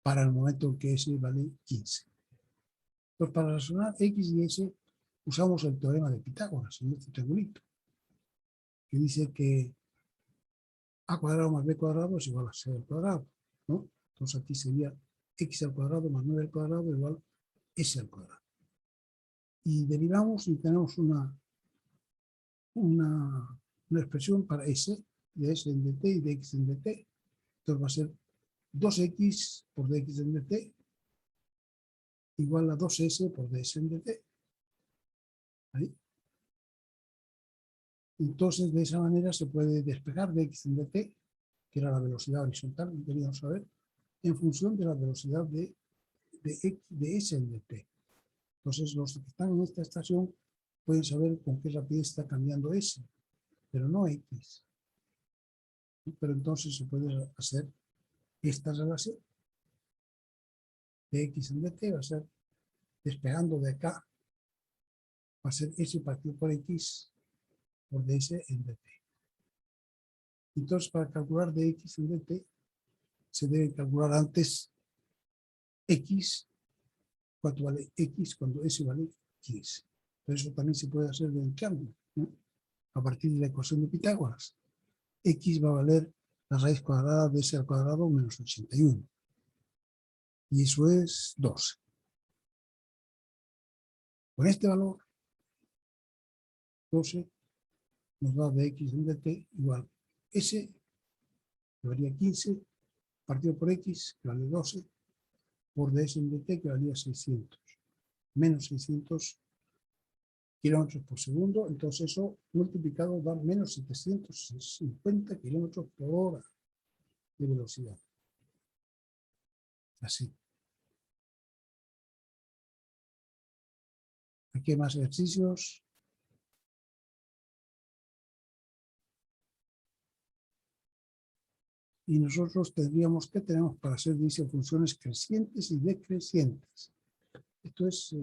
Para el momento en que s vale 15. Pues para relacionar x y s usamos el teorema de Pitágoras en este triangulito, que dice que a cuadrado más b cuadrado es igual a c al cuadrado, ¿no? Entonces aquí sería x al cuadrado más 9 al cuadrado igual a s al cuadrado. Y derivamos y tenemos una expresión para s, de s en dt y de x en dt. Entonces va a ser 2x por dx en dt igual a 2s por ds en dt. ¿Ahí? Entonces, de esa manera se puede despejar dx en dt, que era la velocidad horizontal que queríamos saber, en función de la velocidad de s en dt. Entonces, los que están en esta estación pueden saber con qué rapidez está cambiando s, pero no x. Pero entonces se puede hacer esta relación. Dx en dt va a ser, despejando de acá, va a ser s partido por x por ds en dt. Entonces, para calcular dx en dt, se debe calcular antes x, cuánto vale x cuando s vale 15. Pero eso también se puede hacer del triángulo, ¿no? A partir de la ecuación de Pitágoras. X va a valer la raíz cuadrada de s al cuadrado menos 81. Y eso es 12. Con este valor, 12 nos da de x en dt igual s, que valía 15, partido por x, que vale 12, por ds en dt, que valía 600. Menos 600 kilómetros por segundo, entonces eso multiplicado da menos 750 kilómetros por hora de velocidad. Así. Aquí hay más ejercicios. Y nosotros tendríamos que tenemos para hacer, dice, funciones crecientes y decrecientes. Esto es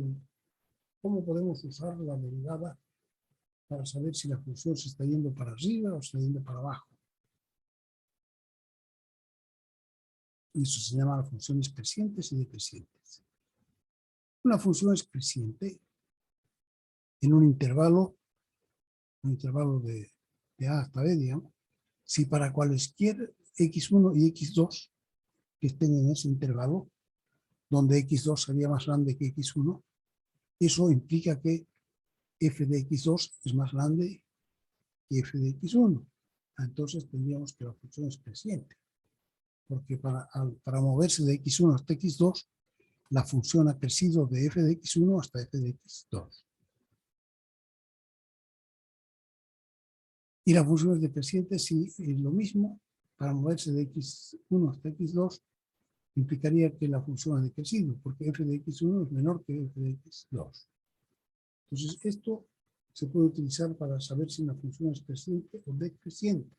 cómo podemos usar la derivada para saber si la función se está yendo para arriba o se está yendo para abajo. Y eso se llama las funciones crecientes y decrecientes. Una función es creciente en un intervalo de A hasta B, digamos, si para cualesquier x1 y x2 que estén en ese intervalo, donde x2 sería más grande que x1, eso implica que f de x2 es más grande que f de x1. Entonces tendríamos que la función es creciente, porque para moverse de x1 hasta x2, la función ha crecido de f de x1 hasta f de x2. Y la función es decreciente si es lo mismo, para moverse de x1 hasta x2, implicaría que la función ha decrecido, porque f de x1 es menor que f de x2. Entonces, esto se puede utilizar para saber si una función es creciente o decreciente.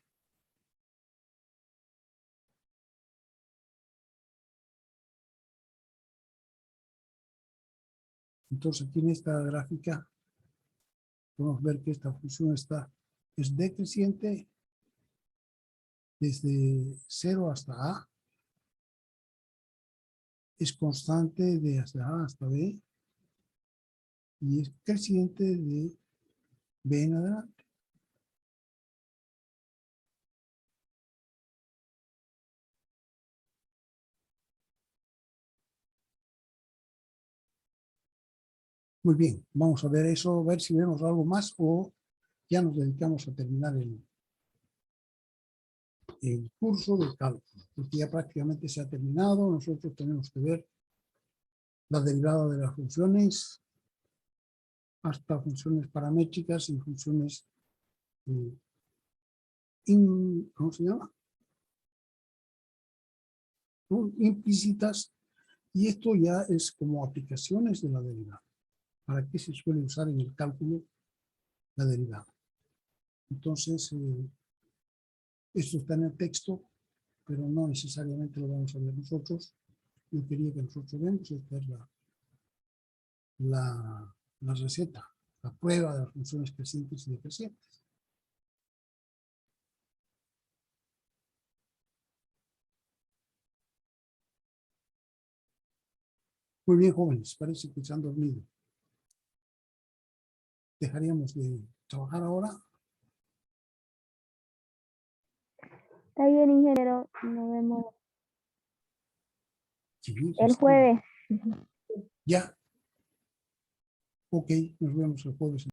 Entonces, aquí en esta gráfica podemos ver que esta función es decreciente desde 0 hasta A, es constante de hasta A hasta B, y es creciente de B en adelante. Muy bien, vamos a ver eso, a ver si vemos algo más o ya nos dedicamos a terminar el curso de cálculo, porque ya prácticamente se ha terminado. Nosotros tenemos que ver la derivada de las funciones hasta funciones paramétricas y funciones ¿cómo se llama? Implícitas, y esto ya es como aplicaciones de la derivada. ¿Para qué se suele usar en el cálculo la derivada? Entonces, Esto está en el texto, pero no necesariamente lo vamos a ver nosotros. Yo quería que nosotros veamos, esta es la receta, la prueba de las funciones crecientes y decrecientes. Muy bien, jóvenes, parece que se han dormido. ¿Dejaríamos de trabajar ahora? Está bien, ingeniero. Nos vemos Sí, el está bien. jueves. Ya. Ok, nos vemos el jueves.